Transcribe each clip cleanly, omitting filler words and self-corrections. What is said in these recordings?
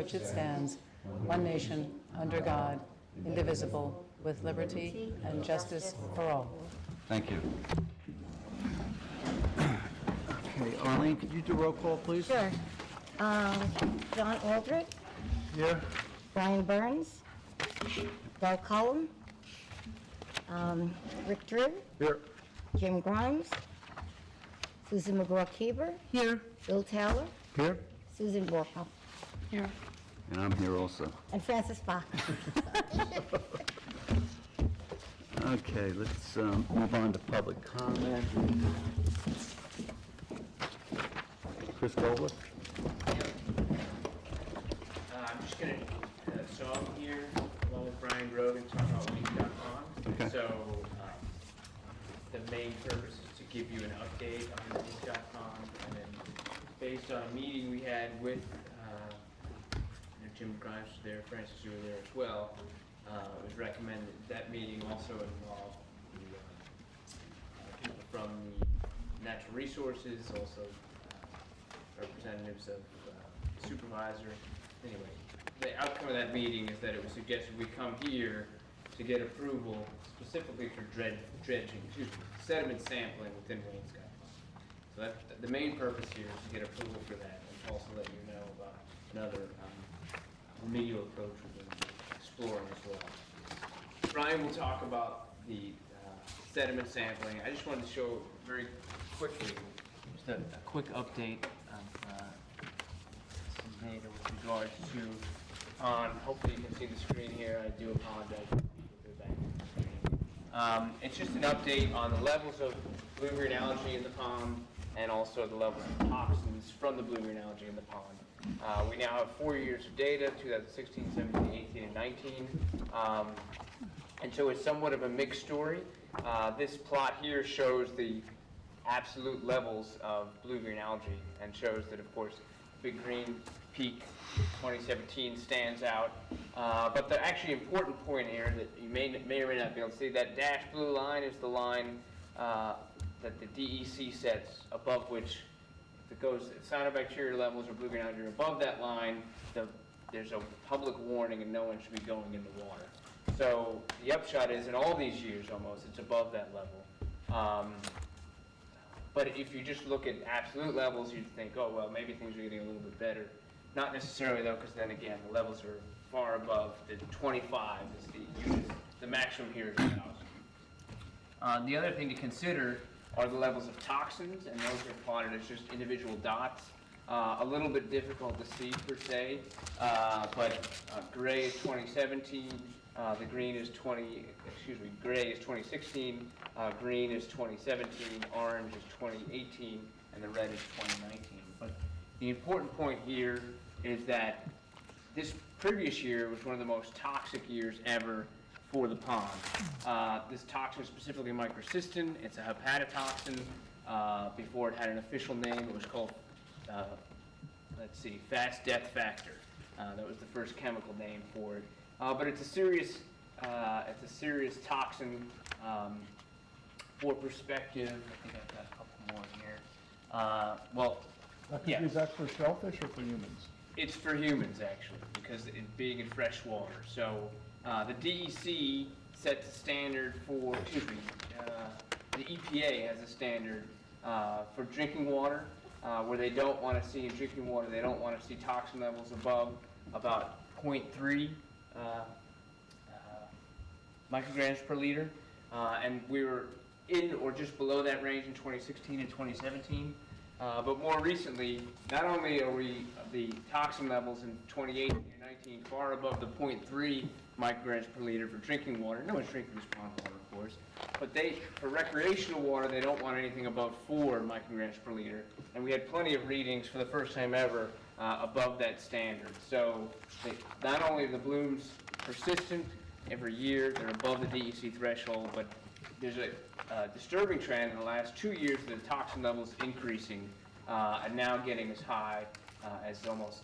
which it stands, one nation, under God, indivisible, with liberty and justice for all. Thank you. Okay, Arlene, could you do roll call, please? Sure. John Aldrich, Here. Brian Burns, Paul Cullum, Rick Drew, Here. Jim Grimes, Susan McGraw-Keeber. Here. Bill Taylor, Here. Susan Borkoff, Here. And I'm here also. and Francis Fox. Okay, let's move on to public comment. Chris Goldberg. I'm just going to, so I'm here along with Brian Grogan talking about Leak.com. Okay. So the main purpose is to give you an update on Leak.com, and then based on a meeting we had with Jim Grimes was there, Francis, you were there as well. It was recommended that meeting also involved the people from the natural resources, also representatives of supervisor. Anyway, the outcome of that meeting is that it was suggested we come here to get approval specifically for dredging, sediment sampling within Waynescott. So that, the main purpose here is to get approval for that, and also let you know about another remedial approach we're going to be exploring as well. Brian will talk about the sediment sampling. I just wanted to show very quickly, just a quick update of some data with regards to hopefully you can see the screen here. I do apologize. It's just an update on the levels of blue-green algae in the pond and also the levels of toxins from the blue-green algae in the pond. We now have 4 years of data, 2016, 17, 18, and 19. And so it's somewhat of a mixed story. This plot here shows the absolute levels of blue-green algae and shows that, of course, Big Green Peak 2017 stands out. But the actually important point here that you may or may not be able to see, that dashed blue line is the line that the DEC sets above which, if it goes, cyanobacteria levels or blue-green algae are above that line, there's a public warning and no one should be going in the water. So the upshot is, in all these years almost, it's above that level. But if you just look at absolute levels, you'd think, oh, well, maybe things are getting a little bit better. Not necessarily, though, because then again, the levels are far above. The 25 is the unit. The maximum here is 1,000. The other thing to consider are the levels of toxins, and those are plotted as just individual dots. A little bit difficult to see per se, but gray is 2017, the green is gray is 2016, green is 2017, orange is 2018, and the red is 2019. But the important point here is that this previous year was one of the most toxic years ever for the pond. This toxin is specifically microcystin. It's a hepatotoxin. Before it had an official name, it was called, fast death factor. That was the first chemical name for it. But it's a serious toxin. For perspective, I think I've got a couple more here. Is that for shellfish or for humans? It's for humans, actually, because it being in fresh water. So the DEC sets a standard for, the EPA has a standard for drinking water, where they don't want to see in drinking water, they don't want to see toxin levels above about 0.3 micrograms per liter. And we were in or just below that range in 2016 and 2017. But more recently, not only are the toxin levels in 2018 and 19 far above the 0.3 micrograms per liter for drinking water. No one's drinking this pond water, of course. But for recreational water, they don't want anything above 4 micrograms per liter. And we had plenty of readings for the first time ever above that standard. So not only are the blooms persistent every year, they're above the DEC threshold, but there's a disturbing trend in the last 2 years of the toxin levels increasing and now getting as high as almost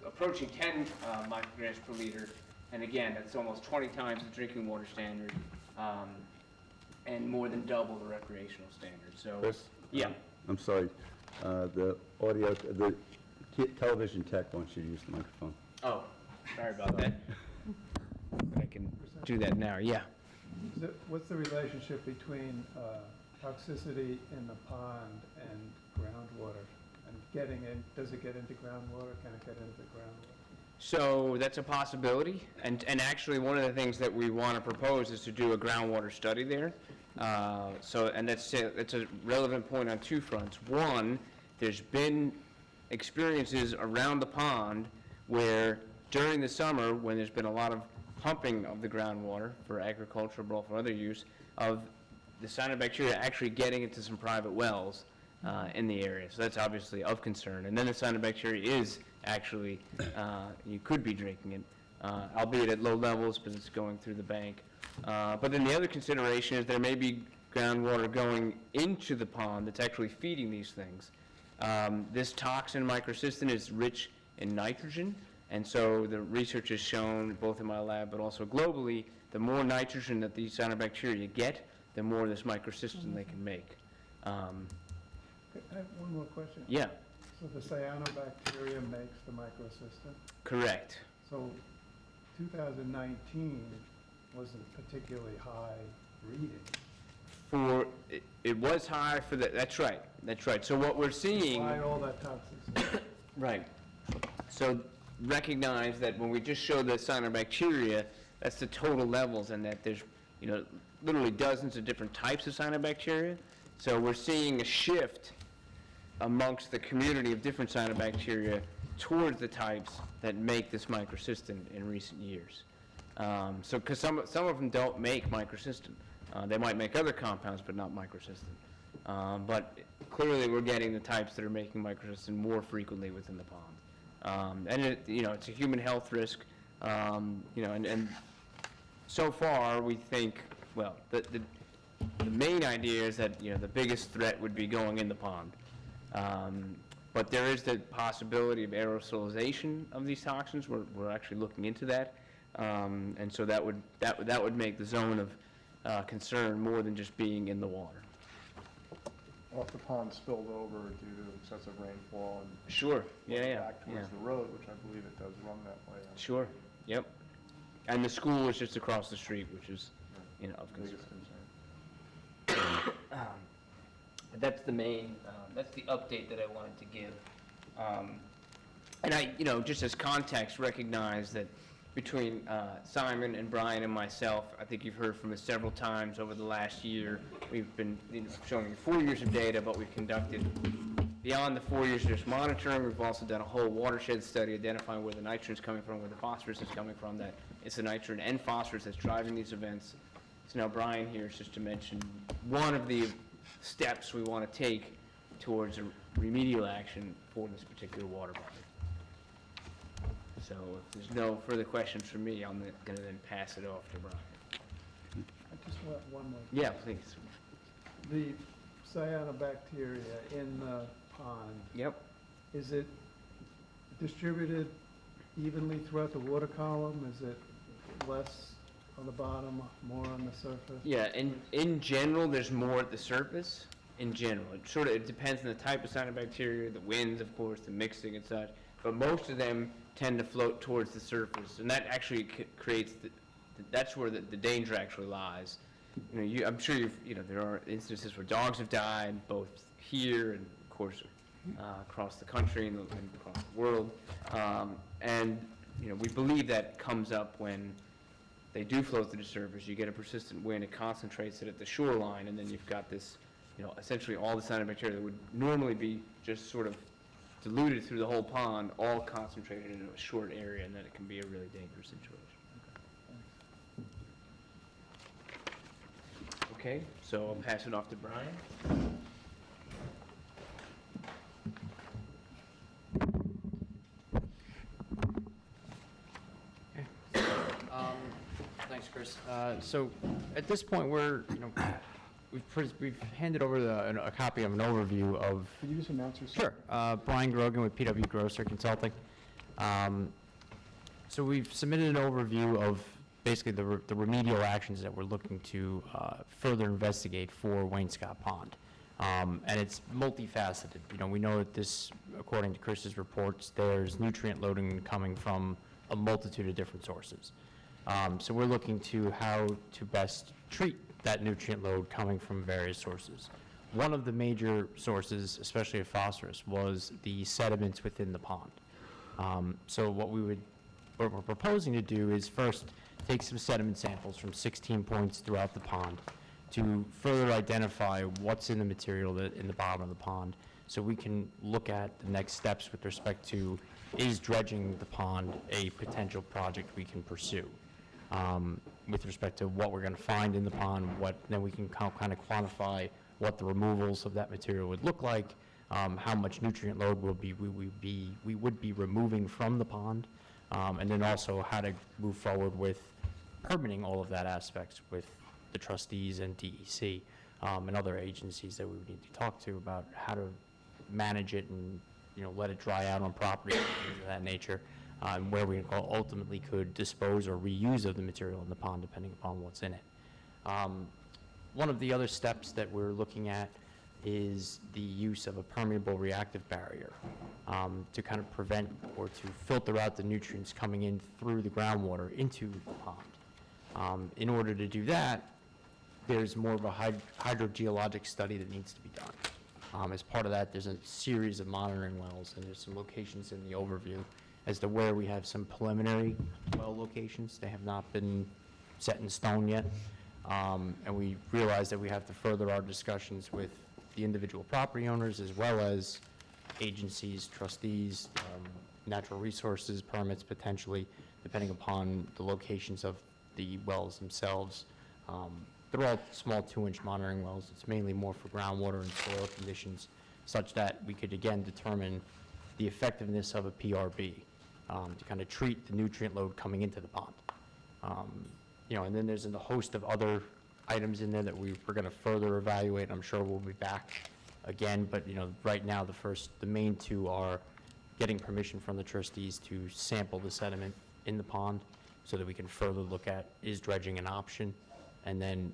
approaching 10 micrograms per liter. And again, that's almost 20 times the drinking water standard and more than double the recreational standard. So, Chris? Yeah. I'm sorry. The audio, the television tech wants you to use the microphone. Oh, sorry about that. I can do that now, yeah. What's the relationship between toxicity in the pond and groundwater? And getting in, does it get into groundwater? Can it get into groundwater? So that's a possibility, and actually one of the things that we want to propose is to do a groundwater study there. And that's a relevant point on two fronts. One, there's been experiences around the pond where during the summer, when there's been a lot of pumping of the groundwater for agriculture, but also for other use, of the cyanobacteria actually getting into some private wells in the area. So that's obviously of concern. And then the cyanobacteria is actually, you could be drinking it, albeit at low levels because it's going through the bank. But then the other consideration is there may be groundwater going into the pond that's actually feeding these things. This toxin, microcystin, is rich in nitrogen, and so the research has shown, both in my lab but also globally, the more nitrogen that these cyanobacteria get, the more this microcystin they can make. I have one more question. Yeah, So the cyanobacteria makes the microcystin. correct. So 2019 wasn't particularly high reading. It was high for the, that's right. So what we're seeing. Why all that toxicity? Right. So recognize that when we just show the cyanobacteria, that's the total levels, and that there's, literally dozens of different types of cyanobacteria. So we're seeing a shift amongst the community of different cyanobacteria towards the types that make this microcystin in recent years. So because some of them don't make microcystin. They might make other compounds, but not microcystin. But clearly we're getting the types that are making microcystin more frequently within the pond. And it's a human health risk, and so far we think, well, the main idea is that, the biggest threat would be going in the pond. But there is the possibility of aerosolization of these toxins. We're actually looking into that. And so that would make the zone of concern more than just being in the water. Or if the pond spilled over due to excessive rainfall and Sure, yeah. back towards the road, which I believe it does run that way. Sure, yep. And the school is just across the street, which is, of concern. Biggest concern. That's the main, that's the update that I wanted to give. And I, just as context, recognize that between Simon and Brian and myself, I think you've heard from us several times over the last year. We've been showing you 4 years of data, but we've conducted, beyond the 4 years of just monitoring, we've also done a whole watershed study identifying where the nitrogen is coming from, where the phosphorus is coming from, that it's the nitrogen and phosphorus that's driving these events. So now Brian here is just to mention one of the steps we want to take towards a remedial action for this particular water body. So if there's no further questions from me, I'm going to then pass it off to Brian. I just want one more. Yeah, please. The cyanobacteria in the pond, Yep. is it distributed evenly throughout the water column? Is it less on the bottom, more on the surface? Yeah, in general, there's more at the surface. In general, it depends on the type of cyanobacteria, the winds, of course, the mixing and such. But most of them tend to float towards the surface, and that actually creates that's where the danger actually lies. I'm sure there are instances where dogs have died, both here and of course across the country and across the world. And we believe that comes up when they do float to the surface. You get a persistent wind, it concentrates it at the shoreline, and then you've got this, essentially all the cyanobacteria that would normally be just sort of diluted through the whole pond, all concentrated in a short area, and then it can be a really dangerous situation. Okay, so I'll pass it off to Brian. Thanks, Chris. So at this point, we've handed over a copy of an overview of. Could you just announce yourself? Sure. Brian Grogan with PW Grosser Consulting. So we've submitted an overview of basically the remedial actions that we're looking to further investigate for Wainscott Pond. And it's multifaceted. We know that this, according to Chris's reports, there's nutrient loading coming from a multitude of different sources. So we're looking to how to best treat that nutrient load coming from various sources. One of the major sources, especially of phosphorus, was the sediments within the pond. So what we're proposing to do is first take some sediment samples from 16 points throughout the pond to further identify what's in the material in the bottom of the pond, so we can look at the next steps with respect to, is dredging the pond a potential project we can pursue? With respect to what we're going to find in the pond, then we can kind of quantify what the removals of that material would look like, how much nutrient load we would be removing from the pond, and then also how to move forward with permitting all of that aspects with the trustees and DEC and other agencies that we would need to talk to about how to manage it and, let it dry out on property and things of that nature, and where we ultimately could dispose or reuse of the material in the pond depending upon what's in it. One of the other steps that we're looking at is the use of a permeable reactive barrier to kind of prevent or to filter out the nutrients coming in through the groundwater into the pond. In order to do that, there's more of a hydrogeologic study that needs to be done. As part of that, there's a series of monitoring wells, and there's some locations in the overview as to where we have some preliminary well locations. They have not been set in stone yet. And we realize that we have to further our discussions with the individual property owners as well as agencies, trustees, natural resources, permits potentially, depending upon the locations of the wells themselves. They're all small 2-inch monitoring wells. It's mainly more for groundwater and soil conditions, such that we could again determine the effectiveness of a PRB to kind of treat the nutrient load coming into the pond. And then there's a host of other items in there that we're going to further evaluate. I'm sure we'll be back again, but right now the main two are getting permission from the trustees to sample the sediment in the pond so that we can further look at, is dredging an option? And then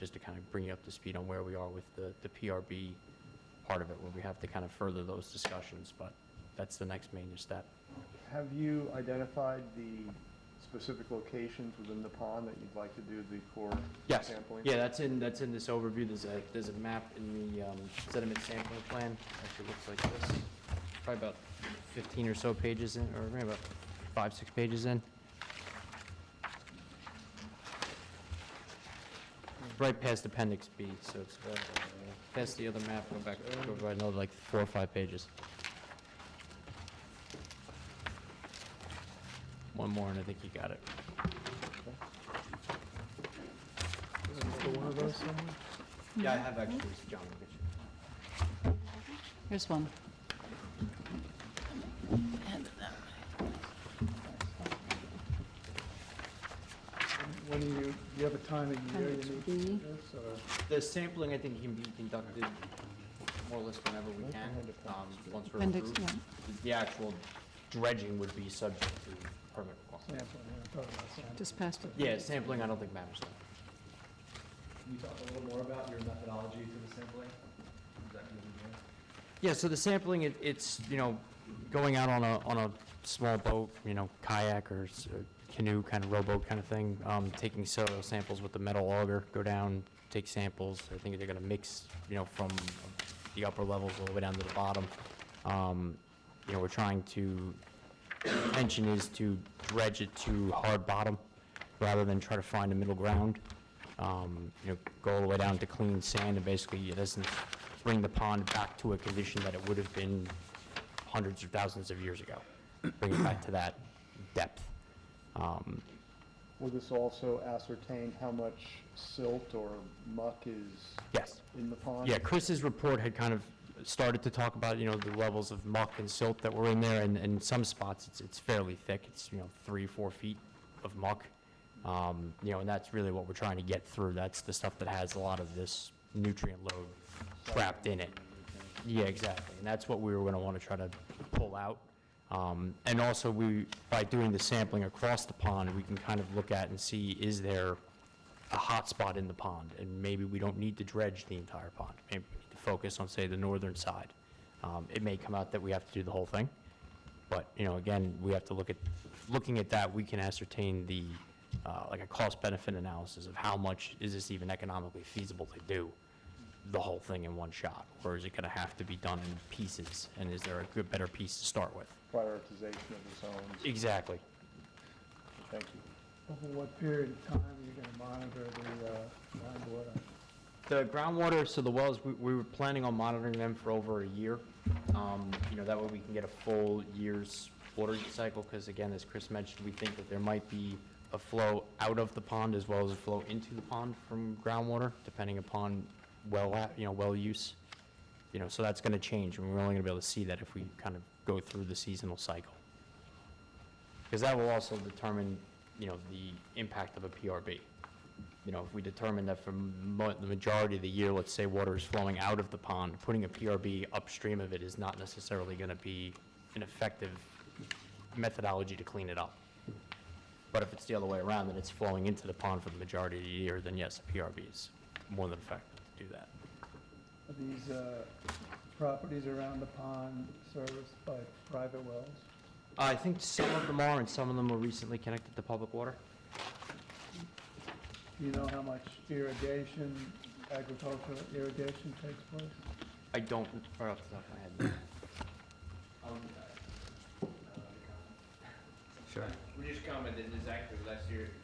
just to kind of bring you up to speed on where we are with the PRB part of it, where we have to kind of further those discussions, but that's the next major step. Have you identified the specific locations within the pond that you'd like to do the core Yes. sampling? Yeah, that's in this overview. There's a map in the sediment sampling plan. Actually looks like this. Probably about 15 or so pages in, or maybe about 5-6 pages in. Right past Appendix B, so it's past the other map. Go by another like 4 or 5 pages. One more, and I think you got it. One of those somewhere? Yeah, I have actually, John, will get you. Here's one. When do you have a time of year you Appendix need B. to do this, or? The sampling, I think, can be conducted more or less whenever we can, once we're Appendix, approved. The actual dredging would be subject to permit requirements. Sampling, yeah, talking about sampling. Just past it. Yeah, sampling I don't think matters though. Can you talk a little more about your methodology for the sampling? Exactly what you're doing? Yeah, so the sampling, it's, going out on a small boat, kayak or canoe, kind of rowboat kind of thing, taking soil samples with the metal auger, go down, take samples. I think they're going to mix, from the upper levels all the way down to the bottom. We're trying to, the intention is to dredge it to hard bottom rather than try to find a middle ground. Go all the way down to clean sand and basically, in essence, bring the pond back to a condition that it would have been hundreds or thousands of years ago. Bring it back to that depth. Will this also ascertain how much silt or muck is Yes. in the pond? Yeah, Chris's report had kind of started to talk about, the levels of muck and silt that were in there, and in some spots, it's fairly thick. It's, 3-4 feet of muck. And that's really what we're trying to get through. That's the stuff that has a lot of this nutrient load trapped in it. Yeah, exactly. And that's what we were going to want to try to pull out. And also, by doing the sampling across the pond, we can kind of look at and see, is there a hot spot in the pond? And maybe we don't need to dredge the entire pond. Maybe we need to focus on, say, the northern side. It may come out that we have to do the whole thing. But, again, we have to look at looking at that, we can ascertain the, like a cost-benefit analysis of how much is this even economically feasible to do the whole thing in one shot? Or is it going to have to be done in pieces? And is there a good, better piece to start with? Prioritization of the zones. Exactly. Thank you. Over what period of time are you going to monitor the groundwater? The groundwater, so the wells, we were planning on monitoring them for over a year. You know, that way we can get a full year's water cycle, because again, as Chris mentioned, we think that there might be a flow out of the pond as well as a flow into the pond from groundwater, depending upon well use. You know, so that's going to change, and we're only going to be able to see that if we kind of go through the seasonal cycle. Because that will also determine, you know, the impact of a PRB. You know, if we determine that for the majority of the year, let's say water is flowing out of the pond, putting a PRB upstream of it is not necessarily going to be an effective methodology to clean it up. But if it's the other way around, that it's flowing into the pond for the majority of the year, then yes, a PRB is more than effective to do that. Are these properties around the pond serviced by private wells? I think some of them are, and some of them were recently connected to public water. Do you know how much irrigation, agricultural irrigation takes place? I don't, right off the top of my head. Sure. We just commented there's actually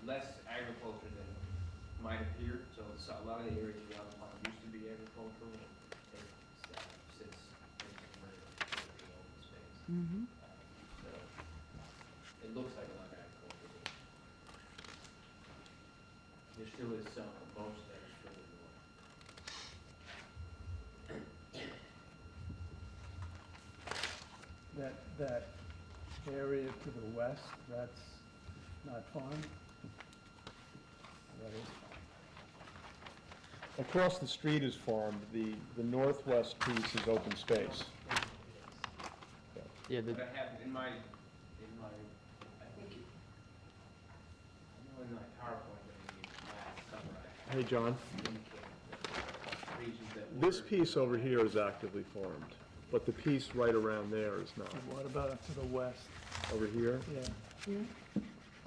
less agriculture than might appear. So a lot of the areas around the pond used to be agricultural. Since converted to open space. So it looks like a lot of agriculture. There still is some, most that is further north. That area to the west, that's not farmed? That is farmed. Across the street is farmed. The northwest piece is open space. Yeah, But I have in my, I think it, I know in my PowerPoint that we last summer, Hey, John, I indicated the regions that this were- piece over here is actively farmed, but the piece right around there is not. And what about to the west? Over here? Yeah.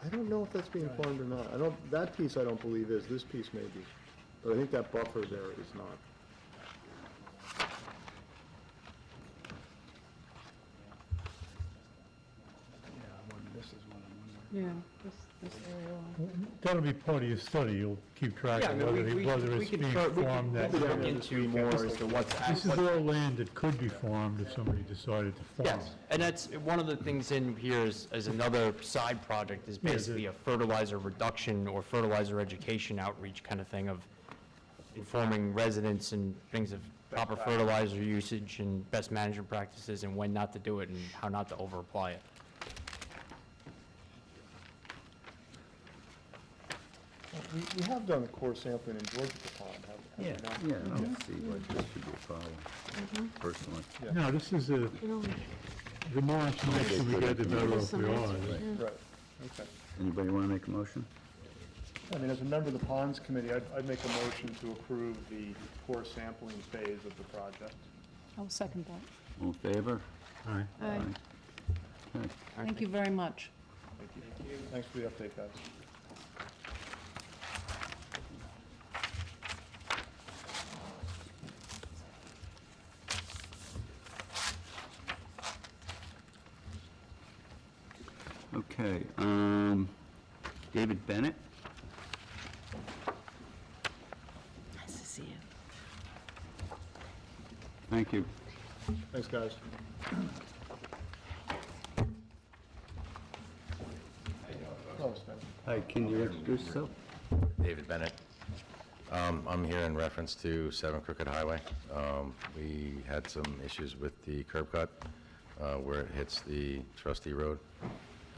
I don't know if that's being Right. farmed or not. That piece I don't believe is. This piece may be. But I think that buffer there is not. This is what I'm wondering. Yeah, this area. That'll be part of your study, you'll keep track Yeah, I of mean, whether we it's can being start- we can farmed that look way. into more as to what's This is all land that could be farmed if somebody decided to farm. Yes, and that's, one of the things in here is another side project is Yeah, basically a fertilizer reduction or fertilizer education outreach kind of thing of informing residents and things of proper fertilizer usage and best management practices and when not to do it and how not to over-apply it. We have done a core sampling in Georgia Pond, have we Yeah, not? yeah, I don't see why this should be a problem, personally. No, this is the more information we get, the better off we are. Right, okay. Anybody want to make a motion? I mean, as a member of the Ponds Committee, I'd make a motion to approve the core sampling phase of the project. I'll second that. All in favor? Aye. Aye. Okay. Thank you very much. Thank you. Thanks for the update, guys. Okay, David Bennett? Nice to see you. Thank you. Thanks, guys. Oh, Stan. Hi, can you introduce yourself? David Bennett. I'm here in reference to 7 Crooked Highway. We had some issues with the curb cut where it hits the Trustee Road.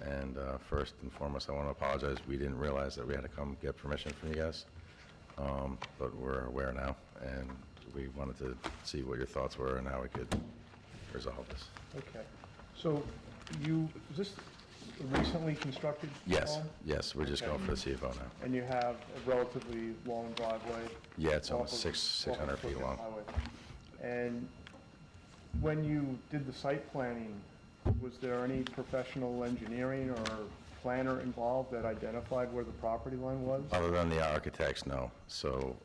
And first and foremost, I want to apologize. We didn't realize that we had to come get permission from you guys. But we're aware now, and we wanted to see what your thoughts were and how we could resolve this. Okay. So is this a recently constructed Yes, home? yes, we're just Okay. going for the CFO now. And you have a relatively long driveway? Yeah, it's off almost of- 600 off of feet Crooked long. Highway. And when you did the site planning, was there any professional engineering or planner involved that identified where the property line was? Other than the architects, no. So,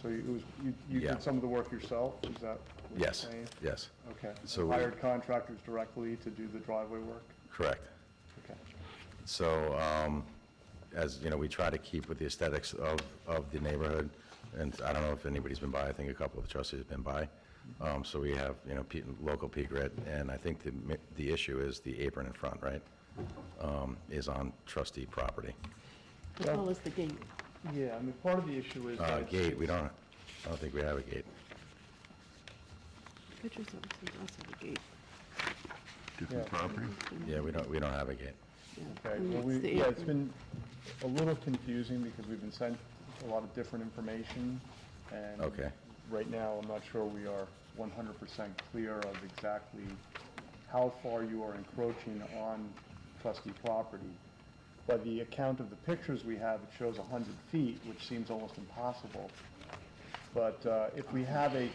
So you Yeah. did some of the work yourself, is that what you're yes, saying? yes, Okay. So And we- hired contractors directly to do the driveway work? correct. Okay. So, as, you know, we try to keep with the aesthetics of the neighborhood, and I don't know if anybody's been by, I think a couple of the trustees have been by. So we have, you know, local peak grit, and I think the issue is the apron in front, right? Is on trustee property. As well as the gate. Yeah, I mean, part of the issue is that Gate, I don't think we have a gate. Pictures of it says also the gate. Different Yeah. property? Yeah, we don't have a gate. Yeah. Okay, And well, it's the yeah, it's apron. been a little confusing because we've been sent a lot of different information, and Okay. right now, I'm not sure we are 100% clear of exactly how far you are encroaching on trustee property. By the account of the pictures we have, it shows 100 feet, which seems almost impossible. But if we have a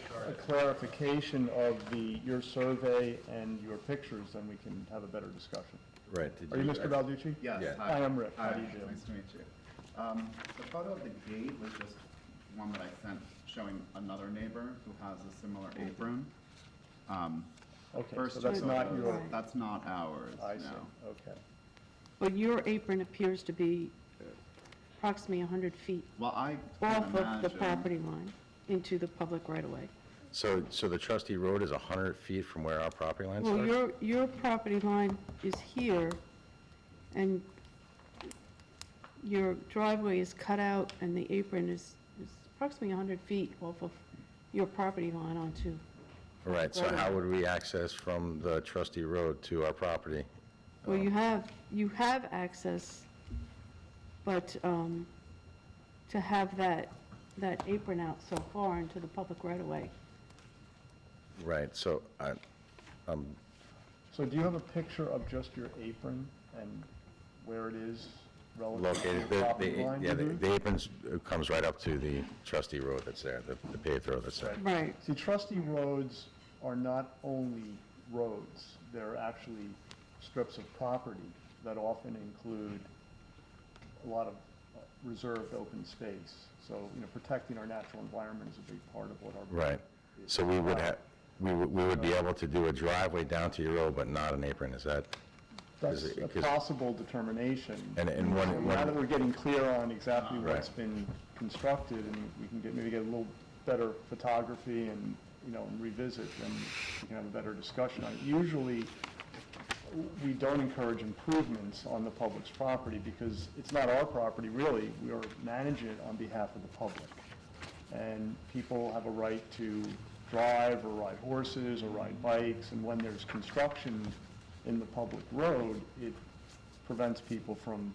clarification of your survey and your pictures, then we can have a better discussion. Right. Are you Mr. Balducci? Yes. Yeah. Hi, I'm Rick. How Hi, do you do? nice to meet you. The photo of the gate was just one that I sent showing another neighbor who has a similar apron. Okay, First so that's not photos, your, That's not ours, I see, no. okay. But your apron appears to be approximately 100 feet Well, I can off of the imagine- property line into the public right-of-way. So the trustee road is 100 feet from where our property line Well, starts? your property line is here, and your driveway is cut out, and the apron is approximately 100 feet off of your property line onto. Right, so how would we access from the trustee road to our property? Well, you have access, but to have that apron out so far into the public right-of-way. Right, so So do you have a picture of just your apron and where it is relative located, to the property line? yeah, Mhm. the apron comes right up to the trustee road that's there, the paved road that's there. Right. See, trustee roads are not only roads, they're actually strips of property that often include a lot of reserved open space. So, you know, protecting our natural environment is a big part of what our. Right, so we would have, we would be able to do a driveway down to your road, but not an apron, is that? That's is it- a 'cause- possible determination. And Now that we're getting clear on exactly Right. what's been constructed, and we can maybe get a little better photography and, you know, and revisit, then we can have a better discussion on it. Usually, we don't encourage improvements on the public's property because it's not our property, really. We are managing it on behalf of the public. And people have a right to drive or ride horses or ride bikes, and when there's construction in the public road, it prevents people from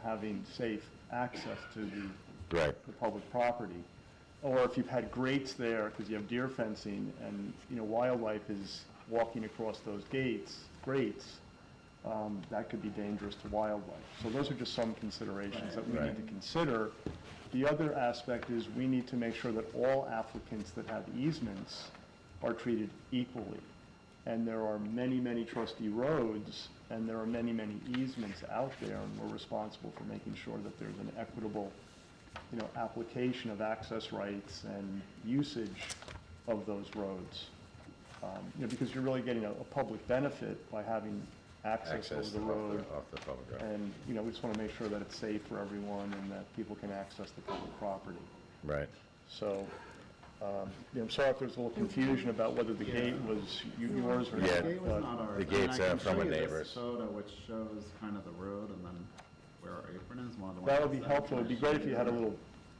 having safe access to Right. the public property. Or if you've had grates there because you have deer fencing and, you know, wildlife is walking across those grates, that could be dangerous to wildlife. So those are just some considerations that we need to consider. The other aspect is we need to make sure that all applicants that have easements are treated equally. And there are many, many trustee roads, and there are many, many easements out there, and we're responsible for making sure that there's an equitable, you know, application of access rights and usage of those roads. You know, because you're really getting a public benefit by having access over the road. Off the public road. And, you know, we just want to make sure that it's safe for everyone and that people can access the public property. Right. So, you know, I'm sorry if there's a little confusion about whether the gate was yours or not. Yeah, The gate was but- not ours. the gate's I mean, from a I can show you neighbor's. this photo which shows kind of the road and then where our apron is, one of the ones. That would be that helpful. It'd be great if you had a little,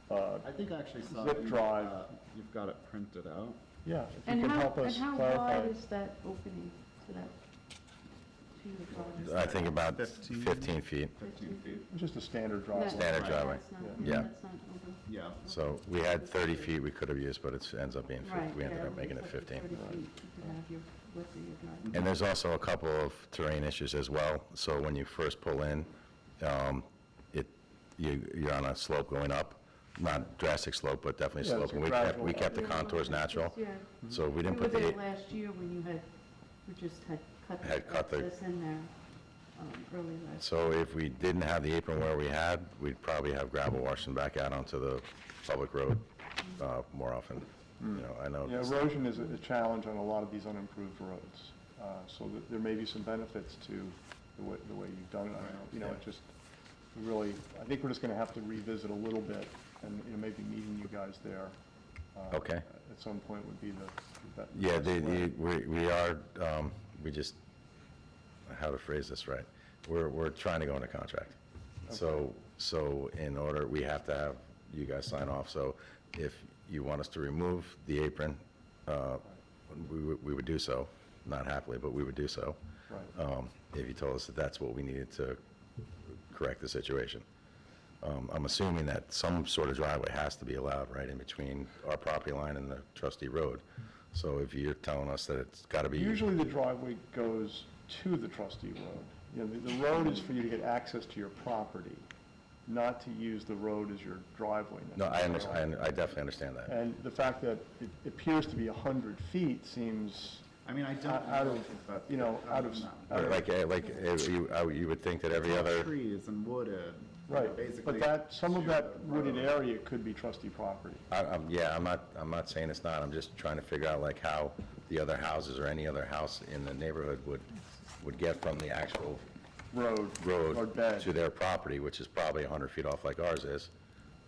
I think I actually saw. zip drive. You've got it printed out. yeah, if you And can how, help and us how clarify. wide is that opening to that, to your driveway? I think about 15. 15 feet. 15 feet. It's just a standard driveway. Standard That's driveway. not- Yeah. That's not over. Yeah. So we had 30 feet we could have used, but it ends up being, Right. we ended yeah, up making it looks like 15. 30 feet. You could have your width of your driveway. And there's also a couple of terrain issues as well. So when you first pull in, you're on a slope going up, not drastic slope, but definitely Yeah, slope. it's a And gradual we kept the Yeah, contours natural, Yeah. so we We didn't were put the, there last year when you had, you just had cut Had cut the- this in there. early last. So if we didn't have the apron where we had, we'd probably have gravel washing back out onto the public road more often. You know, I know. Yeah, erosion is a challenge on a lot of these unimproved roads. So that there may be some benefits to the way you've done it. I don't know, you know, it just really, I think we're just going to have to revisit a little bit, and, you know, maybe meeting you guys there. Okay. At some point would be the Yeah, best way. we are, we just, how to phrase this right, we're trying to go into contract. So in order, we have to have you guys sign off, so if you want us to remove the apron, we would do so, not happily, but we would do so. Right. If you told us that that's what we needed to correct the situation. I'm assuming that some sort of driveway has to be allowed right in between our property line and the Trustee Road. So if you're telling us that it's got to be... Usually the driveway goes to the Trustee Road. You know, the road is for you to get access to your property, not to use the road as your driveway. No, I understand, I definitely understand that. And the fact that it appears to be 100 feet seems... I mean, I don't out know of, if that's... you know, out of... You would think that every other... Trees and wooded. Right, Basically. but that, some of to that the wooded road. area could be trustee property. Yeah, I'm not saying it's not, I'm just trying to figure out like how the other houses or any other house in the neighborhood would get from the actual Road or bed. to their property, which is probably 100 feet off like ours is.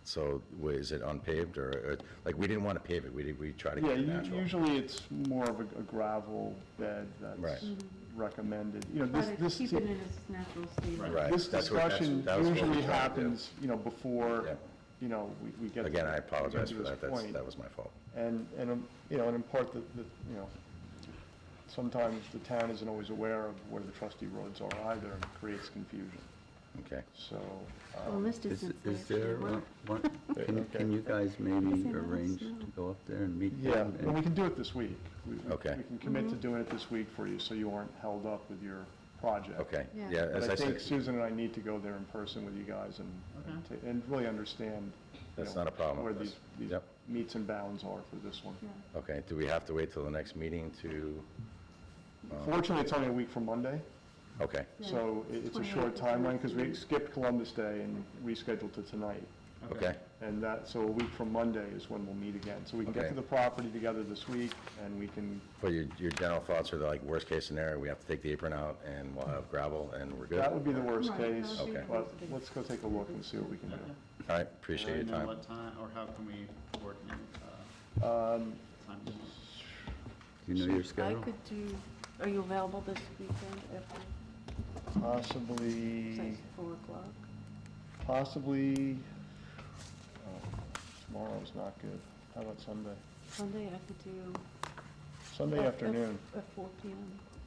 So is it unpaved or like, we didn't want to pave it, we tried to Yeah, get it natural. usually it's more of a gravel bed Right. that's recommended. You know, Try to this, keep it in its natural state. Right. this That's what- discussion that was what we usually tried to do. happens, you know, before, Yeah. you know, we get. Again, I apologize to for this that, point. that was my fault. And, you know, and in part that, you know, sometimes the town isn't always aware of where the trustee roads are either, and it creates confusion. Okay. So, Well, this distance Is there. there, can you guys maybe arrange to go up there and meet yeah, them? well, we can do it this week. Okay. We can commit to doing it this week for you, so you aren't held up with your project. Okay, Yeah. yeah, But as I I think said, Susan and I need to go there in person with you guys and really understand, you That's know, not a problem where with these us. Yep. meets and bounds are for this one. okay, do we have to wait till the next meeting to, Fortunately, it's only a week from Monday, okay, so it's a short 28th. timeline, because we skipped Columbus Day and rescheduled to tonight. okay, And so a week from Monday is when we'll meet again. So we can get Okay. to the property together this week, and we can, but your general thoughts are like, worst case scenario, we have to take the apron out and we'll have gravel and we're good? that would be the worst Right, case. that would be- But let's go take a look and see what we can do. All right, appreciate your Do I know time. what time, or how can we coordinate, time? Do you know your I schedule? could do, are you available this weekend after, Possibly, say, 4 o'clock? possibly, tomorrow's not good. How about Sunday? Sunday, I could do. Sunday afternoon, At 4 PM.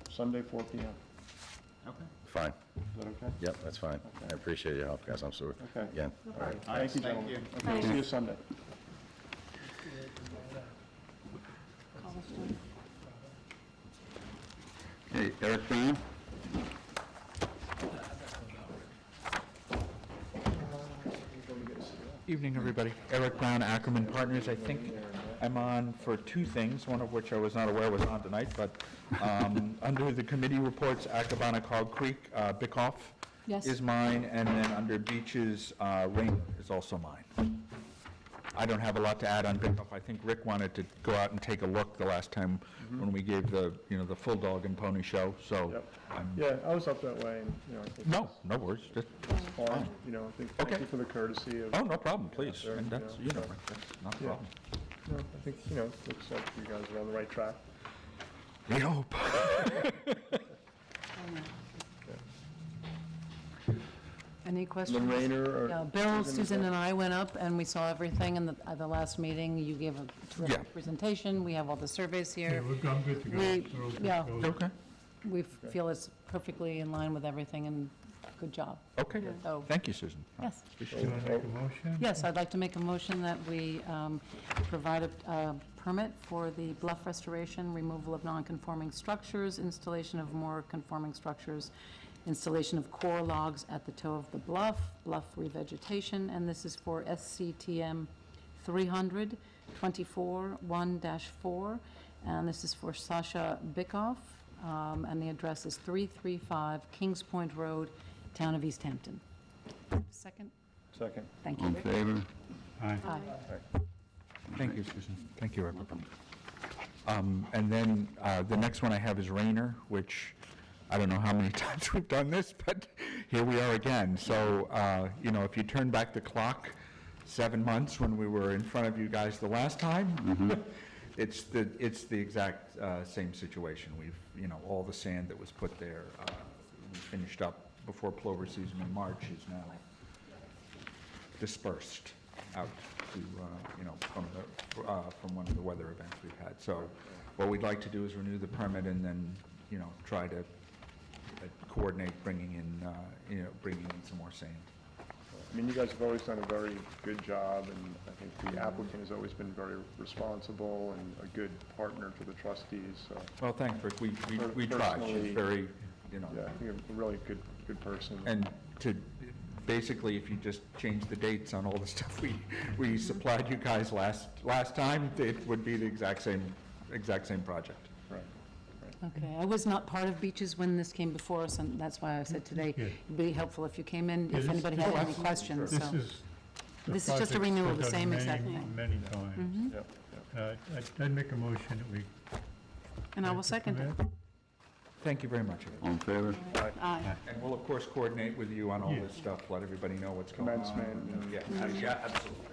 Sunday, 4 PM. Okay. Fine, Is that okay? yep, that's fine. I appreciate your help, guys, I'm sorry. Okay. Again, all right. All right, Thank you, thank gentlemen. you. Okay, see you Sunday. Cobblestone. Okay, Eric Brown? Evening, everybody. Eric Brown, Ackerman Partners. I think I'm on for two things, one of which I was not aware was on tonight, but under the committee reports, Acabonichog Creek, Bickoff Yes. is mine, and then under beaches, Ring is also mine. I don't have a lot to add on Bickoff. I think Rick wanted to go out and take a look the last time when we gave the, the full dog and pony show, so. Yep. I'm- Yeah, I was up that way, and, you know, I think No, no worries, just, it's fine. You know, I think, thank Okay. you for the courtesy of. oh, no problem, please, There, and that's, yeah. that's not a Yeah. problem. No, I think, you know, it looks like you guys are on the right track. We hope. Any questions? Lorraine or? Yeah, Bill, Susan, and I went up, and we saw everything in at the last meeting. You gave a Yeah. terrific presentation. We have all the surveys Yeah, here. I'm good to go. We- We're all good to yeah. go. Okay, We feel it's perfectly in line with everything, and good job. okay, So, thank you, Susan. yes. Do you want to make a motion? Yes, I'd like to make a motion that we provide a permit for the bluff restoration, removal of non-conforming structures, installation of more conforming structures, installation of core logs at the toe of the bluff, bluff revegetation, and this is for SCTM 300, 24-1-4, and this is for Sasha Bickoff. and the address is 335 Kings Point Road, Town of East Hampton. Second? Second. Thank All you. in favor? Aye. Thank you, Susan. Thank you, everybody. And then the next one I have is Rayner, which I don't know how many times we've done this, but here we are again. So, if you turn back the clock 7 months when we were in front of you guys the last time, it's the exact same situation. We've, all the sand that was put there, we finished up before plover season in March is now dispersed out to, from one of the weather events we've had. So what we'd like to do is renew the permit and then, try to coordinate bringing in some more sand. I mean, you guys have always done a very good job, and I think the applicant has always been very responsible and a good partner to the trustees, so. Well, thanks, Rick. We tried. Personally, She's very, Yeah, I think you're a really good person. And basically, if you just change the dates on all the stuff we supplied you guys last time, it would be the exact same project. Right. Okay, I was not part of Beaches when this came before us, and that's why I said today, it'd be helpful if you came in, if anybody had any questions, so. This is just a renewal, the same exact thing. Many times. I'd make a motion that we... And I will second it. Thank you very much. All in favor? Aye. And we'll, of course, coordinate with you on all this stuff, let everybody know what's going on. Commencement. Yeah, absolutely.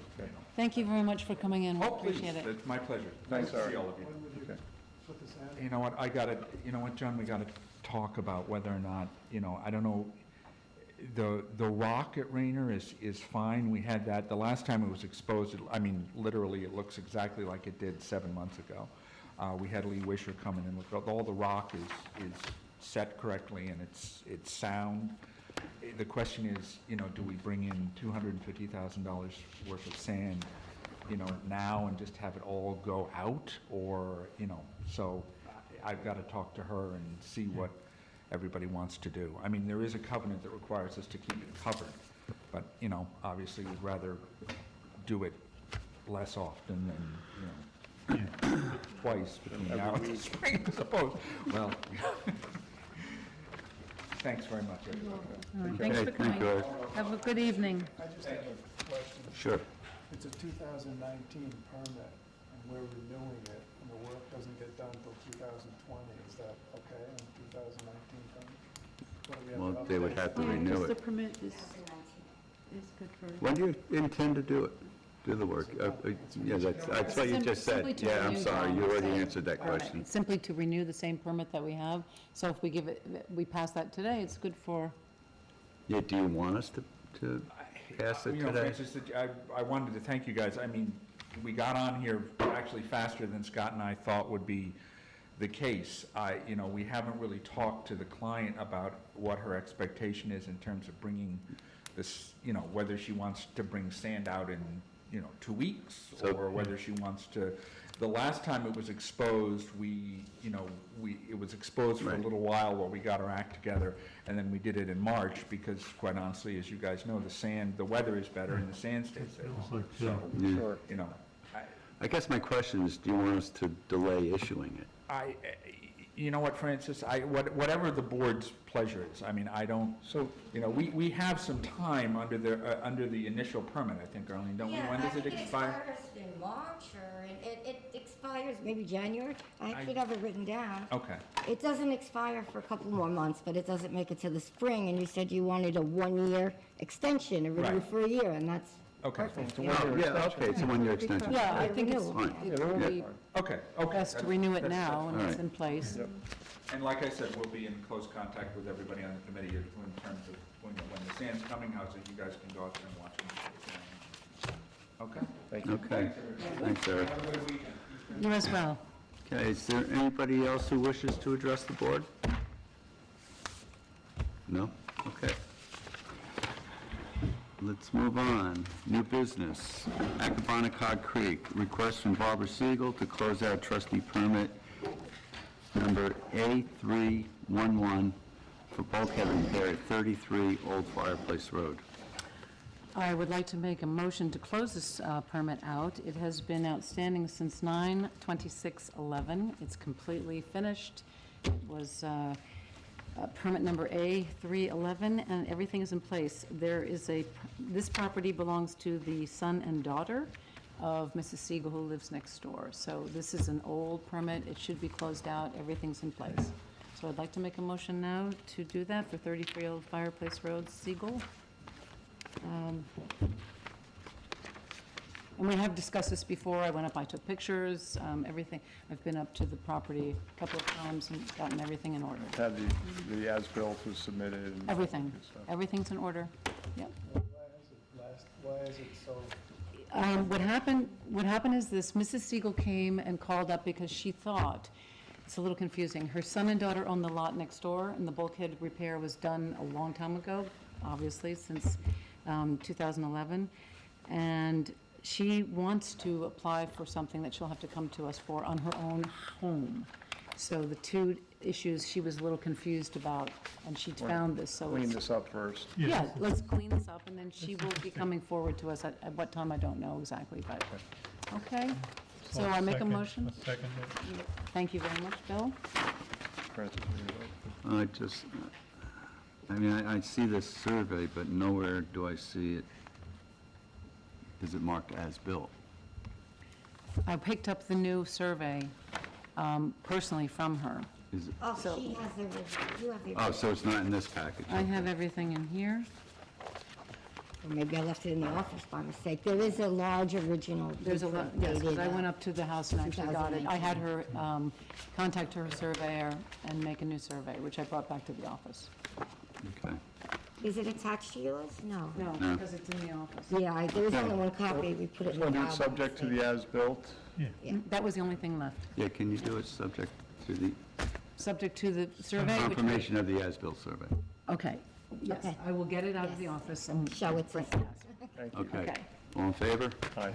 Thank you very much for coming in, we Oh, please, appreciate it. it's my pleasure. Thanks, Nice to see Eric. all of you. Put the sand. You know what, John, we gotta talk about whether or not, I don't know, the rock at Rayner is fine. We had that, the last time it was exposed, literally, it looks exactly like it did 7 months ago. We had Lee Wisher come in and look, all the rock is set correctly and it's sound. The question is, do we bring in $250,000 worth of sand, now and just have it all go out, or, so I've got to talk to her and see what everybody wants to do. There is a covenant that requires us to keep it covered, but, obviously we'd rather do it less often than, twice between now and the spring, I suppose. Well, thanks very much, everybody. Thanks for Thank coming. you, Eric. Have a good evening. I just have a question. Sure. It's a 2019 permit, and we're renewing it, and the work doesn't get done until 2020. Is that okay on 2019 permit? Or do we have Well, to they would update have to Yeah, renew because the it. permit is good for... When do you intend to do it? Do the work? Yeah, that's what you just Simply said. to Yeah, I'm renew sorry, you the already same answered that permit. question. Simply to renew the same permit that we have, so if we give it, we pass that today, it's good for, Yeah, do you want us to pass it today? Francis, I wanted to thank you guys. We got on here actually faster than Scott and I thought would be the case. We haven't really talked to the client about what her expectation is in terms of bringing this, whether she wants to bring sand out in, 2 weeks, or whether she wants to. The last time it was exposed, it was exposed for a little while while we got our act together, and then we did it in March because, quite honestly, as you guys know, the weather is better and the sand stays there. So, Yeah. I guess my question is, do you want us to delay issuing it? You know what, Francis, whatever the board's pleasure is, I don't, we have some time under the initial permit, I think, Arlene, don't we? When does it expire? Yeah, I think it expires in March, or it expires maybe January. I actually have it written down. Okay. It doesn't expire for a couple more months, but it doesn't make it to the spring, and you said you wanted a 1-year extension, a renew Right. for a year, and that's Okay. perfect. Oh, yeah, okay, it's a 1-year extension. yeah, I think it's Fine. really Okay. best to renew it now, and All it's right. in place. And like I said, we'll be in close contact with everybody on the committee in terms of when the sand's coming out, so you guys can go out there and watch them. Okay? Thank you. Okay, thanks, Eric. Have a good weekend. You as well. Okay, is there anybody else who wishes to address the board? No? Okay. Let's move on. New business. Acabonichog Creek, request from Barbara Siegel to close out trustee permit number A311 for bulkhead repair at 33 Old Fireplace Road. I would like to make a motion to close this permit out. It has been outstanding since 9/26/11. It's completely finished. was permit number A311, and everything is in place. There is this property belongs to the son and daughter of Mrs. Siegel, who lives next door. So this is an old permit, it should be closed out, everything's in place. So I'd like to make a motion now to do that for 33 Old Fireplace Road, Siegel. And we have discussed this before. I went up, I took pictures, everything. I've been up to the property a couple of times and gotten everything in order. Had the as-built was submitted. And Everything. good stuff. Everything's in order. Yep. Why is it so? What happened is this, Mrs. Siegel came and called up because she thought, it's a little confusing, her son and daughter own the lot next door, and the bulkhead repair was done a long time ago, obviously, since 2011. And she wants to apply for something that she'll have to come to us for on her own home. So the two issues she was a little confused about, and she found this, so Clean it's... this up first. Yeah, let's clean this up, and then she will be coming forward to us at what time, I don't know exactly, but, okay? So I make a motion? Second it. Thank you very much, Bill. Francis, what do you vote? I see this survey, but nowhere do I see it. Is it marked as built? I picked up the new survey personally from her. Is it? Oh, So- she has everything, you have Oh, everything. so it's not in this package? I have everything in here. Or maybe I left it in the office by mistake. There is a large original. There's a lot, blueprint yes, because I dated, went up to the house and actually got it. I had her contact her surveyor and make a new survey, which I brought back to the office. Okay. Is it attached to yours? No. No, No. because it's in the office. Yeah, there was only one copy, we put it Just in the want to do file. it subject to the as-built. That was the only thing left. Yeah, can you do it subject to the Subject to the survey, which... confirmation of the as-built survey? Okay, yes, Okay. I will get it out of Yes. the office and... Show it to us. Thank you. Okay. Okay. All in favor? Aye.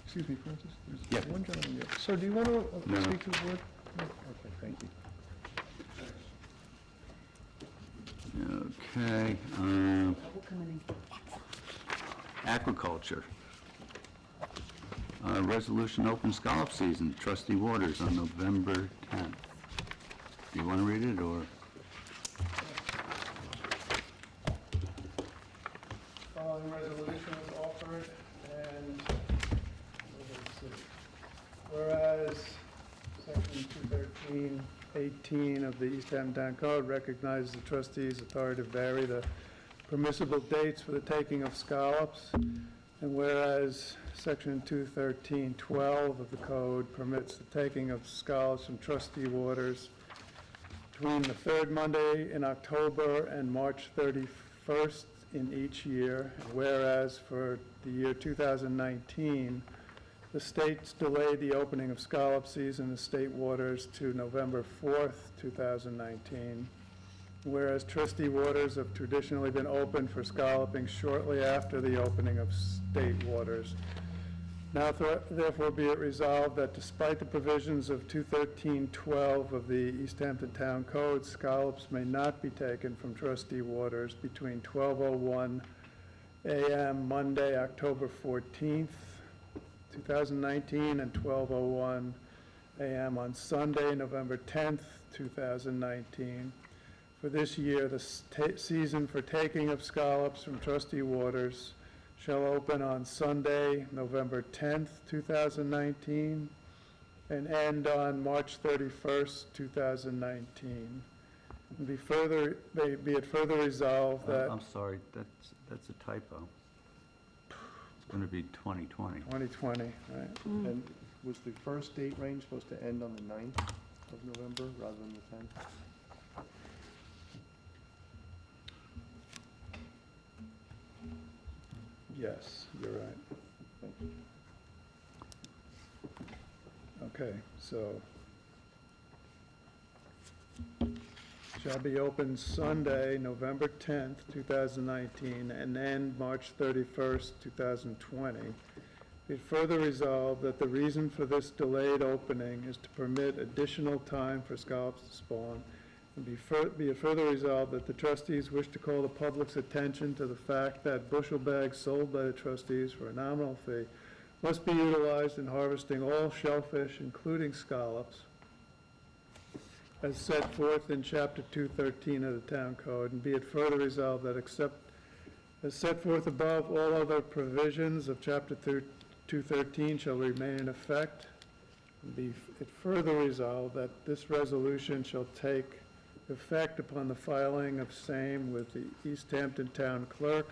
Excuse me, Francis. There's Yeah. one gentleman here. Sir, do you want to No. speak to the board? No? Okay, thank you. Okay. We'll come in and... Aquaculture. Resolution open scallop season, Trustee Waters on November 10th. Do you want to read it, or? Following resolution was offered, and let's see. Whereas section 213-18 of the East Hampton Town Code recognizes the trustees' authority to vary the permissible dates for the taking of scallops, and whereas section 213-12 of the code permits the taking of scallops from trustee waters between the third Monday in October and March 31st in each year, and whereas for the year 2019, the states delayed the opening of scallop season in the state waters to November 4th, 2019, whereas trustee waters have traditionally been open for scalloping shortly after the opening of state waters. Now therefore be it resolved that despite the provisions of 213-12 of the East Hampton Town Code, scallops may not be taken from trustee waters between 12:01 a.m. Monday, October 14th, 2019, and 12:01 a.m. on Sunday, November 10th, 2019. For this year, the season for taking of scallops from trustee waters shall open on Sunday, November 10th, 2019, and end on March 31st, 2019. And be it further resolved that I'm sorry, that's a typo. It's going to be 2020. 2020, right? And was the first date range supposed to end on the 9th of November rather than the 10th? Yes, you're right. Thank you. Okay, so shall be open Sunday, November 10th, 2019, and end March 31st, 2020. Be it further resolved that the reason for this delayed opening is to permit additional time for scallops to spawn. And be it further resolved that the trustees wish to call the public's attention to the fact that bushel bags sold by the trustees for a nominal fee must be utilized in harvesting all shellfish, including scallops. as set forth in Chapter 213 of the Town Code, and be it further resolved that except as set forth above, all other provisions of Chapter 213 shall remain in effect. And be it further resolved that this resolution shall take effect upon the filing of same with the East Hampton Town Clerk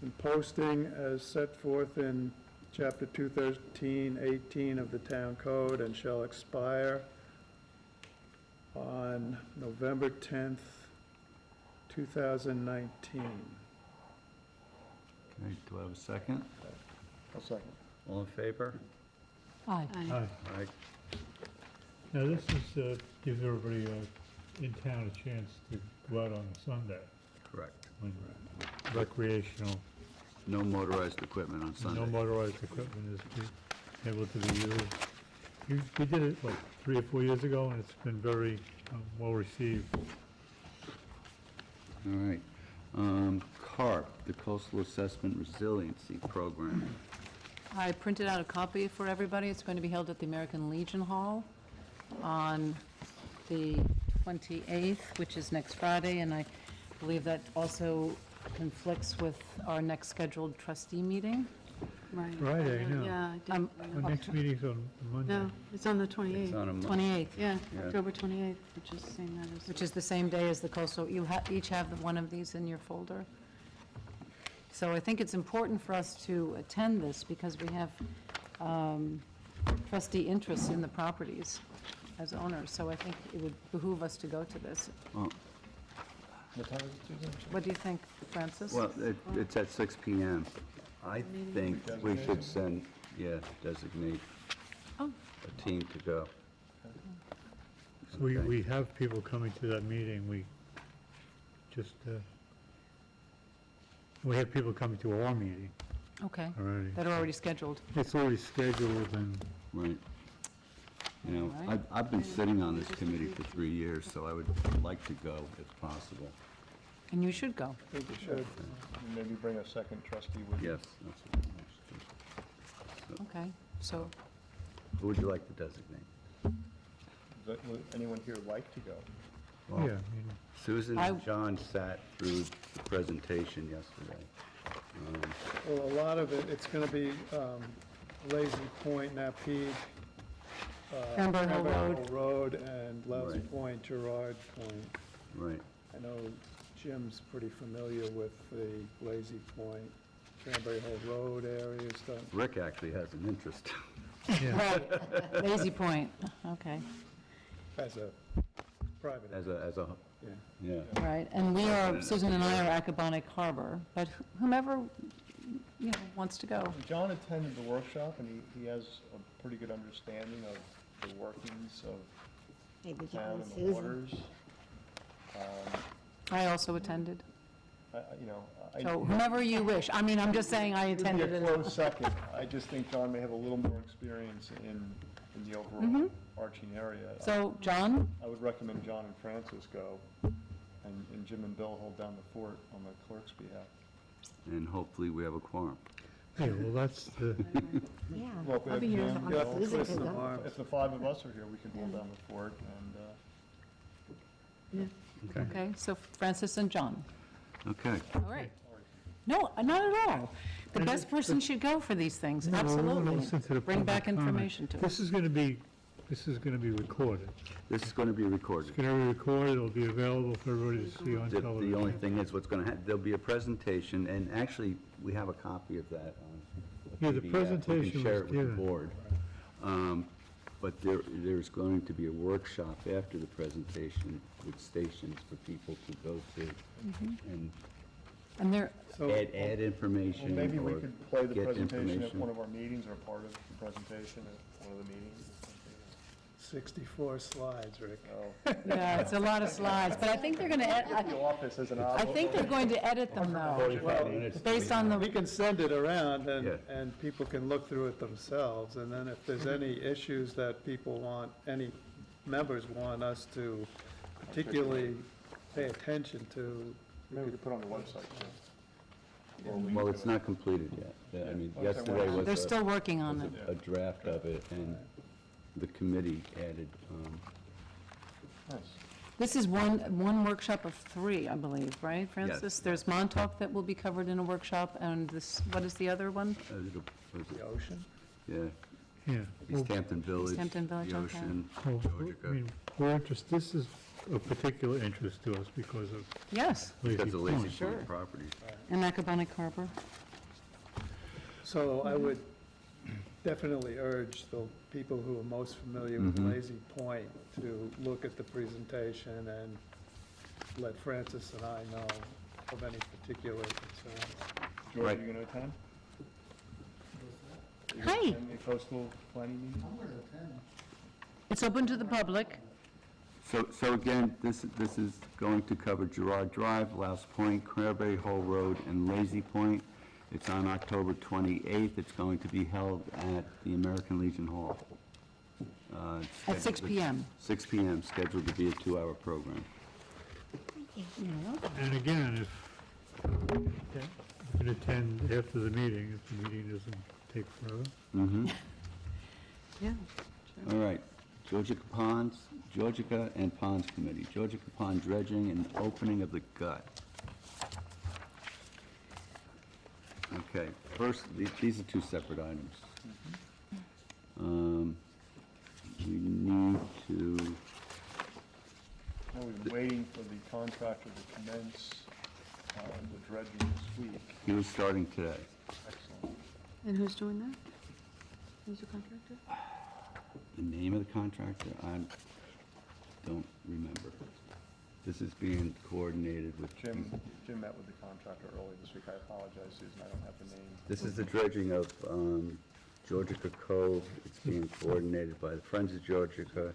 and posting as set forth in Chapter 213-18 of the Town Code, and shall expire on November 10th, 2019. Okay, do I have a second? I'll second. All in favor? Aye. Aye. All right. Now, this is, gives everybody in town a chance to go out on a Sunday, Correct. when recreational, No motorized equipment on Sunday. no motorized equipment is able to be used. We did it, like, 3 or 4 years ago, and it's been very well received. All right. CARP, the Coastal Assessment Resiliency Program. I printed out a copy for everybody. It's going to be held at the American Legion Hall on the 28th, which is next Friday, and I believe that also conflicts with our next scheduled trustee meeting. Right. Friday, no. Yeah, I Um, did. Our next meeting's on Monday. No, it's on the It's 28th. on a Mo- 28th, Yeah, Yeah. October 28th, which is the same night as. which is the same day as the coastal. You each have one of these in your folder. So I think it's important for us to attend this because we have trustee interests in the properties as owners. So I think it would behoove us to go to this. Well, What time is it, Susan? What do you think, Francis? well, it's at 6 PM. I think we should send, designate Oh. a team to go. So we have people coming to that meeting, we just, we have people coming to our meeting Okay, already. that are already scheduled. It's already scheduled, and Right. You know, All right. I've been sitting on this committee for 3 years, so I would like to go if possible. And you should go. I think we should. Maybe bring a second trustee with you. Yes, that's what I want to do. Okay, so, Who would you like to designate? Would anyone here like to go? Well, yeah, Susan I- and John sat through the presentation yesterday. Well, a lot of it, it's going to be Lazy Point, Napeed, Cranberry Hill Road. Road, and Lousy Right. Point, Gerard Point. Right. I know Jim's pretty familiar with the Lazy Point, Cranberry Hill Road area stuff. Rick actually has an interest. right, Lazy Point, okay, As a private. As a, Yeah. yeah. right. And we are, Susan and I are Acabonic Harbor, but whomever, wants to go. John attended the workshop, and he has a pretty good understanding of the workings of Maybe the town John and and the Susan. waters. I also attended. You know, I. So whomever you wish. I mean, I'm just saying I It'd be attended a it. close second. I just think John may have a little more experience in the overall arching area. So, John, I would recommend John and Francis go, and Jim and Bill hold down the fort on the clerk's behalf. And hopefully we have a quorum. Hey, well, that's the, Yeah. Well, if we I'll have be here. Jim, I'm Bill, Susan Chris, can and go. if the five of us are here, we can hold down the fort, and, okay, so Francis and John. Okay. All right. No, not at all. The best person should go for these things, no, we wanna absolutely. listen to the Bring back public comment. information to us. This is gonna be recorded. This is going to be recorded. It's gonna be recorded, it'll be available for everybody to see on The television. only thing is what's going to happen, there'll be a presentation, and actually, we have a copy of that on Yeah, the PDF. We presentation can share was it with the given. board. But there's going to be a workshop after the presentation with stations for people to go to and And there, So, add well, information maybe we or could play the get presentation at information. one of our meetings, or part of the presentation at one of the meetings. 64 slides, Rick. Oh, yeah, it's a lot of slides, but I think they're going to, the office as an I option. think they're going to edit them, though, based on We the, can send it around, Yeah. and people can look through it themselves, and then if there's any issues that people want, any members want us to particularly pay attention to, Maybe we could put on the website, too. Or we Well, can- it's not completed yet. I mean, Okay, yesterday well, was they're still working on it. a draft of it, and the committee added Nice. This is one workshop of 3, I believe, right, Francis? There's Montauk that will be covered in a workshop, and this, what is the other one? The ocean? Yeah, Yeah. East Hampton Village. Hampton Village, The okay. ocean, Well, I Georgia. mean, we're interested, this is of particular interest to us because of Yes, Lazy Because of Lazy Point. Point properties. and Acabonic Harbor. So I would definitely urge the people who are most familiar with Mhm. Lazy Point to look at the presentation and let Francis and I know of any particular concerns. George, are Right. you going to attend? Hi. Attend the coastal planning meeting? It's open to the public. So again, this is going to cover Girard Drive, Louse Point, Cranberry Hole Road, and Lazy Point. It's on October 28th. It's going to be held at the American Legion Hall. It's At 6 scheduled- PM. 6 PM, scheduled to be a 2-hour program. And again, if you can attend after the meeting, if the meeting doesn't take forever. Mm-hmm. Yeah. All right, Georgica and Ponds Committee, Georgica Pond dredging and opening of the gut. Okay, first, these are 2 separate items. We need to, No, we've been waiting for the contractor to commence the dredging this week. he was starting today. Excellent. And who's doing that? Who's the contractor? The name of the contractor, I don't remember. This is being coordinated with Jim met with the contractor earlier this week. I apologize, Susan, I don't have the name. This is the dredging of Georgica Cove. It's being coordinated by the Friends of Georgica,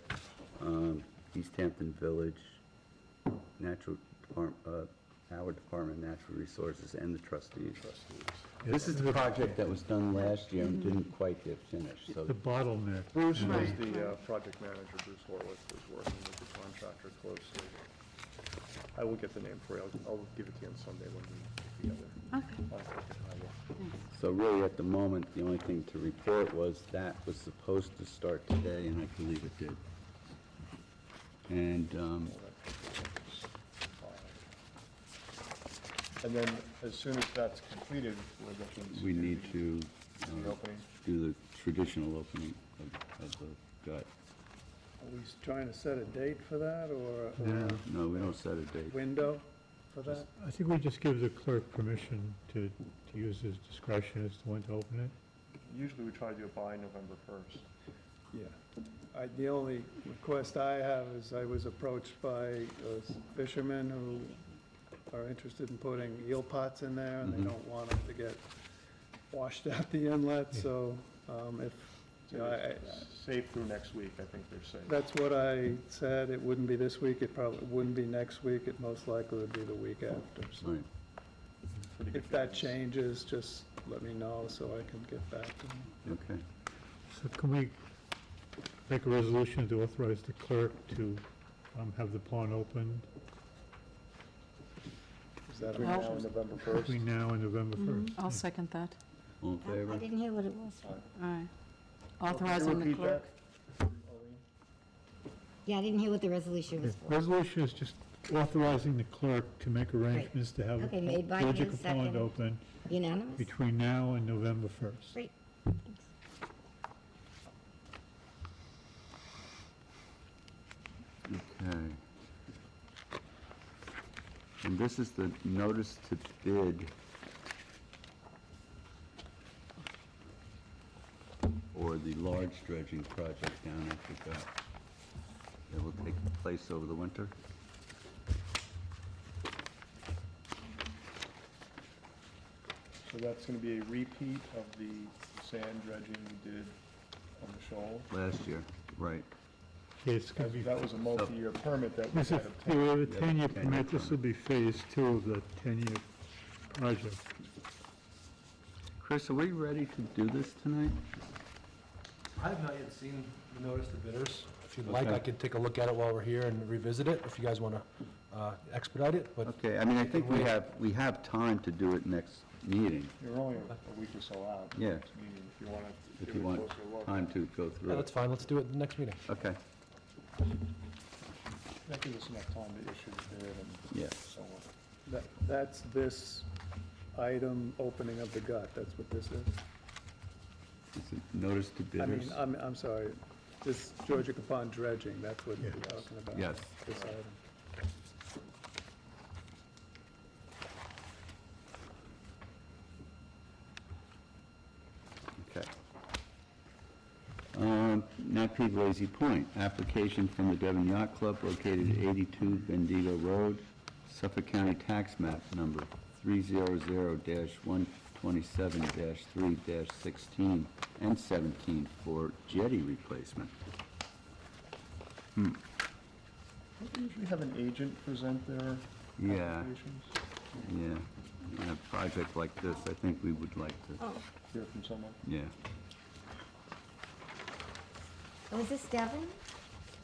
East Hampton Village, Howard Department of Natural Resources, and the trustees. This is the project that was done last year and didn't quite get finished, so The bottleneck. Bruce was Right. the project manager, Bruce Horowitz, was working with the contractor closely. I will get the name for you. I'll give it to you on Sunday when we get together. Okay. On Crooked Highway. So really, at the moment, the only thing to report was that was supposed to start today, and I believe it did. And, And then, as soon as that's completed, we're looking to. we do need the- to the opening. do the traditional opening of the gut. Are we trying to set a date for that, or Yeah. No, we don't set a date. window for that? I think we just give the clerk permission to use his discretion as to when to open it. Usually we try to do it by November 1st. Yeah. The only request I have is I was approached by fishermen who are interested in putting eel pots in there, and they Mhm. don't want them to get washed out the inlet, so if, you know, Safe through next week, I think they're safe. that's what I said. It wouldn't be this week, it probably wouldn't be next week, it most likely would be the week after. So Right. Pretty good if that guidance. changes, just let me know so I can get back to them. Okay. So can we make a resolution to authorize the clerk to have the pond opened Is that Between a now and November 1st. between now and November 1st? I'll second that. All in favor? I didn't hear what it was. All right. Authorizing the Repeat clerk. that? Yeah, I didn't hear what the resolution was for. Resolution is just authorizing the clerk to make arrangements to have Okay, made by you, Georgica Pond second. open Unanimous? between now and November 1st. Great. Okay. And this is the notice to bid for the large dredging project down at the gut. That will take place over the winter. So that's going to be a repeat of the sand dredging we did on the shoal. Last year, right. It's going to be, That was a multi-year permit that we this had is, obtained. we have a Yeah, 10-year 10-year permit, this will be phase 2 of the 10-year project. Chris, are we ready to do this tonight? I have not yet seen the notice to bidders. If you'd like, Okay. I could take a look at it while we're here and revisit it, if you guys want to expedite it, but Okay, I mean, I think we have time to do it next meeting, You're only a week or so out. Yeah. Next meeting, if you want to if give you it a want closer look. time to go yeah, through that's it. fine, let's do it the next meeting. Okay. That gives us enough time to issue the bid and Yes. so on. That's this item, opening of the gut, that's what this is? Is it notice to I bidders? mean, I'm sorry, this Georgia Capon dredging, that's what you're talking about? Yes. This item. Okay. Napeag Lazy Point, application from the Devon Yacht Club located at 82 Bendigo Road, Suffolk County Tax Map number 300-127-3-16 and 17 for jetty replacement. Don't they usually have an agent present their Yeah, applications? yeah. In a project like this, I think we would like to, Hear from someone? yeah, Was this Devin?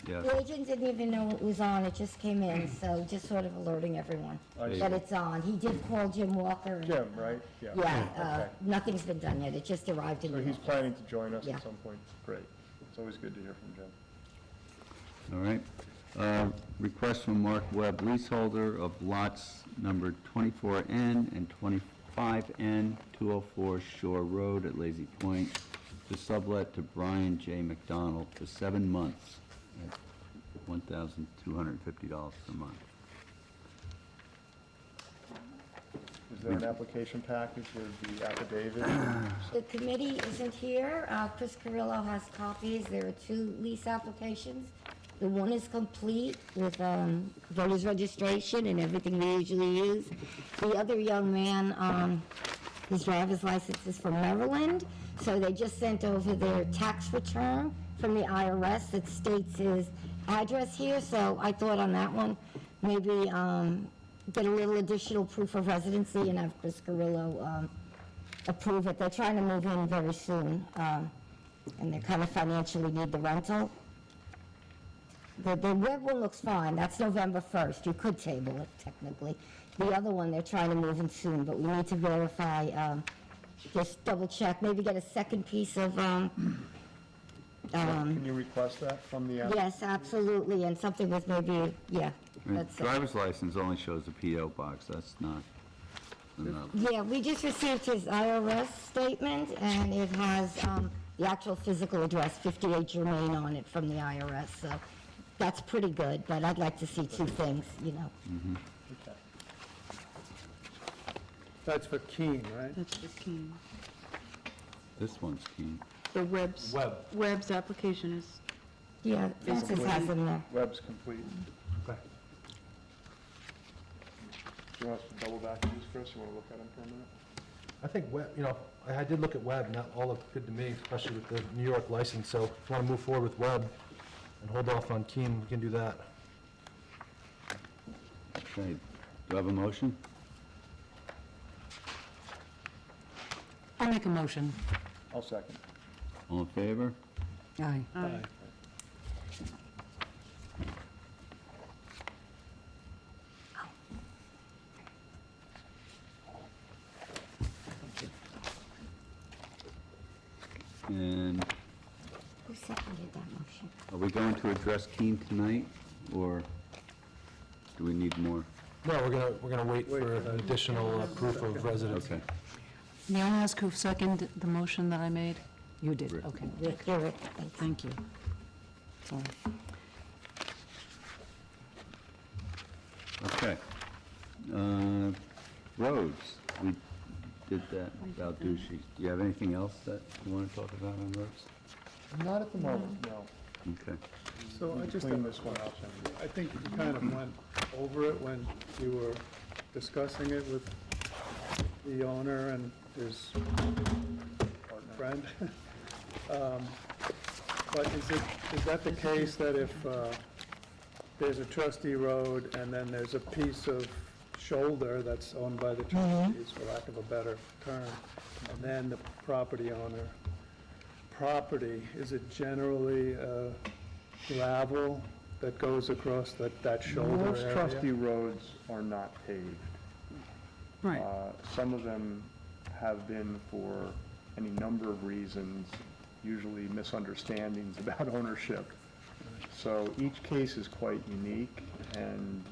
yeah. The agent didn't even know it was on, it just came in, so just sort of alerting everyone I see. that it's on. He did call Jim Walker. and- Jim, right? Yeah, Okay. nothing's been done yet, it just arrived in So the he's mail. planning to join us Yeah. at some point? Great. It's always good to hear from Jim. All right. Request from Mark Webb, leaseholder of lots number 24N and 25N, 204 Shore Road at Lazy Point, to sublet to Brian J. McDonald for 7 months at $1,250 per month. Is there an application package with the affidavit? The committee isn't here, Chris Carrillo has copies, there are 2 lease applications. The one is complete with voter's registration and everything we usually use. The other young man, his driver's license is from Maryland, so they just sent over their tax return from the IRS that states his address here, so I thought on that one, maybe get a little additional proof of residency and have Chris Carrillo approve it. They're trying to move in very soon, and they kind of financially need the rental. The red one looks fine, that's November 1st, you could table it technically. The other one, they're trying to move in soon, but we need to verify, just double check, maybe get a second piece of, Can you request that from the applicant? yes, absolutely, and something with maybe, yeah, that's it. Driver's license only shows the PO box, that's not enough. Yeah, we just received his IRS statement, and it has the actual physical address, 58 Germain on it from the IRS, so that's pretty good, but I'd like to see 2 things, you know. Okay. That's for Keene, right? That's the Keene. This one's key. The Webb's application is, Yeah, Francis has them there. Web's complete. Okay. Do you want us to double back to these, Chris? You want to look at them for a minute? I think Webb, I did look at Webb, and that all looked good to me, especially with the New York license, so if you want to move forward with Webb and hold off on Keene, we can do that. Okay, do I have a motion? I'll make a motion. I'll second. All in favor? Aye. Aye. And Who seconded that motion? are we going to address Keene tonight, or do we need more? No, we're gonna wait for an additional proof of residence. Okay. May I ask who seconded the motion that I made? You did, Rick. okay. Rick, you're Rick, thanks. Thank you. Sorry. Okay. Roads, we did that about Ducey. Do you have anything else that you want to talk about on roads? Not at the moment, no. Okay. So I just, Clean this one out, then. I think you kind of went over it when you were discussing it with the owner and his friend. But is that the case that if there's a trustee road and then there's a piece of shoulder that's owned by the trustees, for lack of a better term, and then the property owner property, is it generally gravel that goes across that shoulder Most area? trustee roads are not paved. Right. Some of them have been for any number of reasons, usually misunderstandings about ownership. So each case is quite unique, and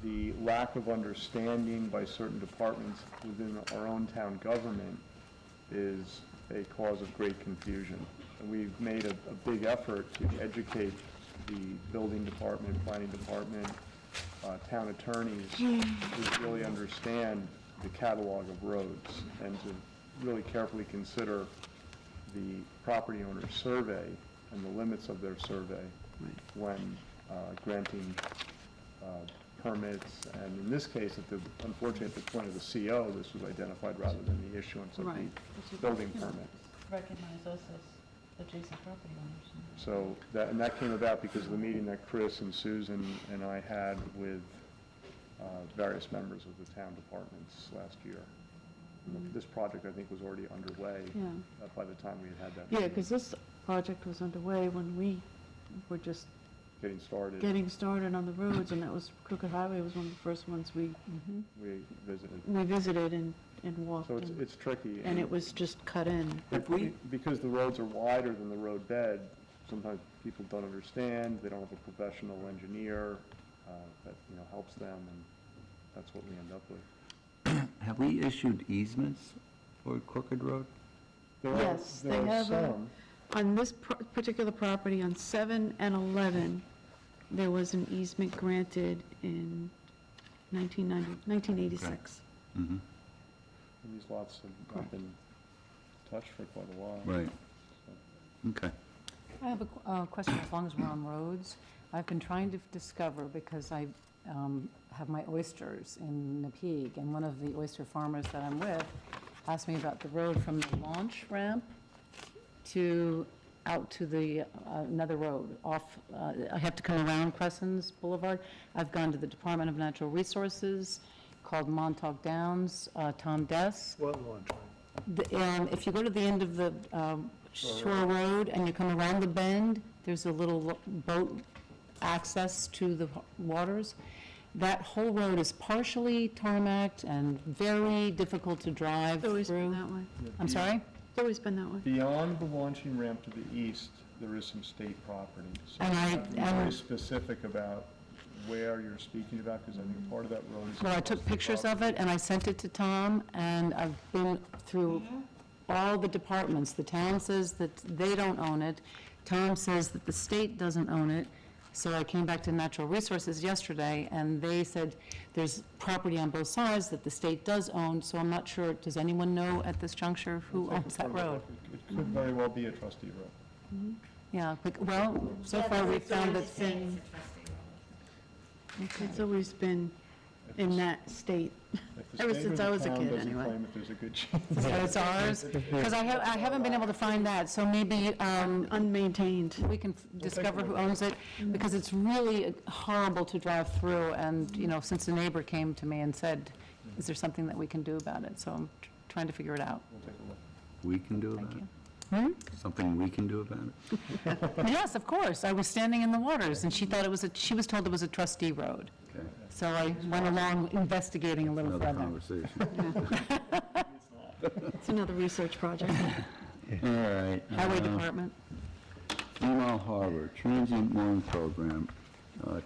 the lack of understanding by certain departments within our own town government is a cause of great confusion. And we've made a big effort to educate the building department, planning department, town attorneys to really understand the catalog of roads and to really carefully consider the property owner's survey and the limits of their survey when granting permits. And in this case, unfortunately, at the point of the CO, this was identified rather than the issuance of Right. the building permit. Recognize us as adjacent property owners. So that came about because of the meeting that Chris and Susan and I had with various members of the town departments last year. And this project, I think, was already underway Yeah. by the time we had that Yeah, meeting. because this project was underway when we were just Getting started, getting started on the roads, and that was, Crooked Highway was one of the first ones we we visited. visited and walked. So and- it's tricky. And it was just cut in. Because the roads are wider than the road bed, sometimes people don't understand, they don't have a professional engineer that, helps them, and that's what we end up with. Have we issued easements for Crooked Road? Yes, There they are have a- some. On this particular property, on 7 and 11, there was an easement granted in 1986. Mm-hmm. And these lots have not been touched for quite a while. Right. Okay. I have a question, as long as we're on roads. I've been trying to discover, because I have my oysters in Napeague, and one of the oyster farmers that I'm with asked me about the road from the launch ramp out to the another road off. I have to come around Cressons Boulevard. I've gone to the Department of Natural Resources, called Montauk Downs, Tom Dess. What launch? If you go to the end of the Shore Road and you come around the bend, there's a little boat access to the waters. That whole road is partially tarmacked and very difficult to drive It's always been through. that way. I'm sorry? It's always been that way. Beyond the launching ramp to the east, there is some state property. So And you I- have to be and- very specific about where you're speaking about, because I think part of that road is. Well, I took pictures of it and I sent it to Tom, and I've been through all the departments. The town says that they don't own it. Tom says that the state doesn't own it. So I came back to Natural Resources yesterday, and they said there's property on both sides that the state does own, so I'm not sure, does anyone know at this juncture who owns that road? It could very well be a trustee road. Yeah, well, so far we've found that, It's always been in that state, If the ever state or since the I was a town kid, doesn't anyway. claim it, there's a good chance. so it's ours, because I haven't been able to find that, so maybe Unmaintained. we can discover who owns it, because it's really horrible to drive through, and, since the neighbor came to me and said, is there something that we can do about it? So I'm trying to figure it out. We'll take a look. We can do about Thank it? you. Hmm? Something we can do about it? Yes, of course. I was standing in the waters, and she was told it was a trustee road. Okay. So I went along investigating a little Another further. conversation. It's another research project. All right. Highway Department. Female Harbor Transient Mooring Program,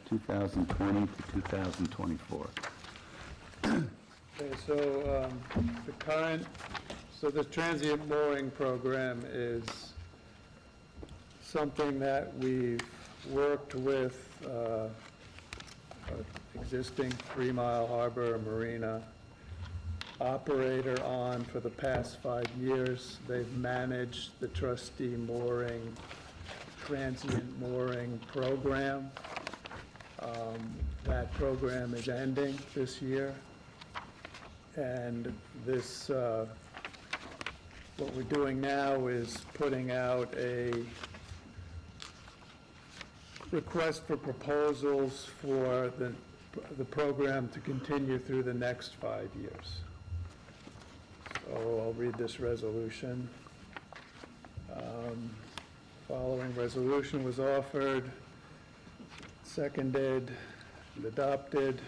2020 to 2024. Okay, so the transient mooring program is something that we've worked with existing 3 Mile Harbor Marina operator on for the past 5 years. They've managed the trustee mooring, transient mooring program. That program is ending this year. And this, what we're doing now is putting out a request for proposals for the program to continue through the next 5 years. So I'll read this resolution. Following resolution was offered, seconded, and adopted.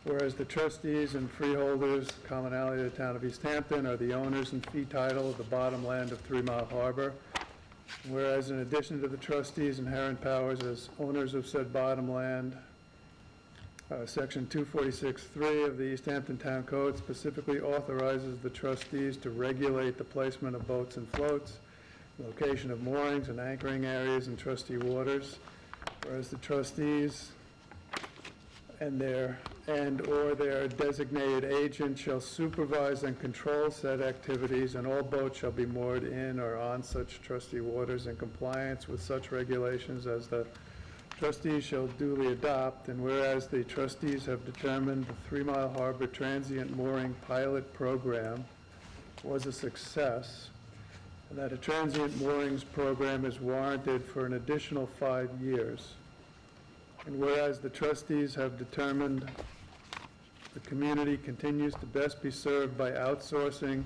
Whereas the trustees and freeholders, commonality of the town of East Hampton, are the owners and fee title of the bottom land of 3 Mile Harbor, Whereas in addition to the trustees' inherent powers as owners of said bottomland, Section 246.3 of the East Hampton Town Code specifically authorizes the trustees to regulate the placement of boats and floats, location of moorings and anchoring areas in trustee waters, whereas the trustees and/or their designated agent shall supervise and control said activities, and all boats shall be moored in or on such trustee waters in compliance with such regulations as the trustees shall duly adopt. And whereas the trustees have determined the 3 Mile Harbor Transient Mooring Pilot Program was a success, and that a transient moorings program is warranted for an additional 5 years. And whereas the trustees have determined the community continues to best be served by outsourcing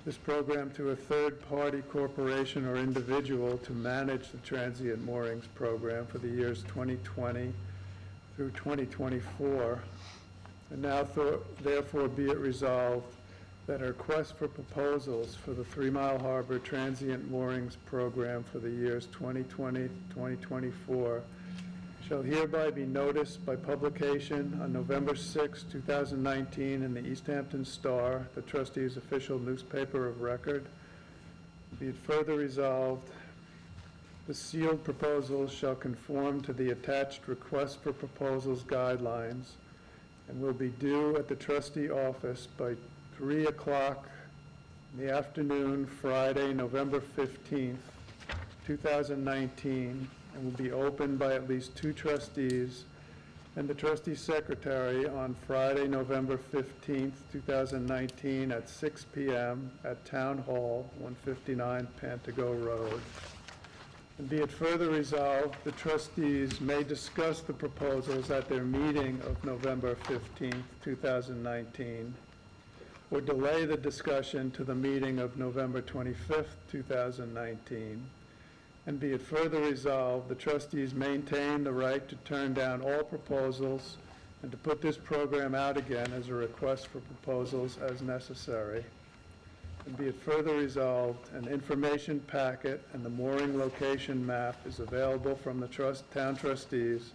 this program to a third-party corporation or individual to manage the transient moorings program for the years 2020 through 2024. And now therefore be it resolved that a request for proposals for the 3 Mile Harbor Transient Moorings Program for the years 2020-2024 shall hereby be noticed by publication on November 6, 2019 in the East Hampton Star, the trustees' official newspaper of record. Be it further resolved, the sealed proposals shall conform to the attached request for proposals guidelines and will be due at the trustee office by 3 o'clock in the afternoon, Friday, November 15th, 2019, and will be opened by at least 2 trustees and the trustee secretary on Friday, November 15th, 2019 at 6 p.m. at Town Hall, 159 Pantago Road. And be it further resolved, the trustees may discuss the proposals at their meeting of November 15th, 2019, or delay the discussion to the meeting of November 25th, 2019. And be it further resolved, the trustees maintain the right to turn down all proposals and to put this program out again as a request for proposals as necessary. And be it further resolved, an information packet and the mooring location map is available from the town trustees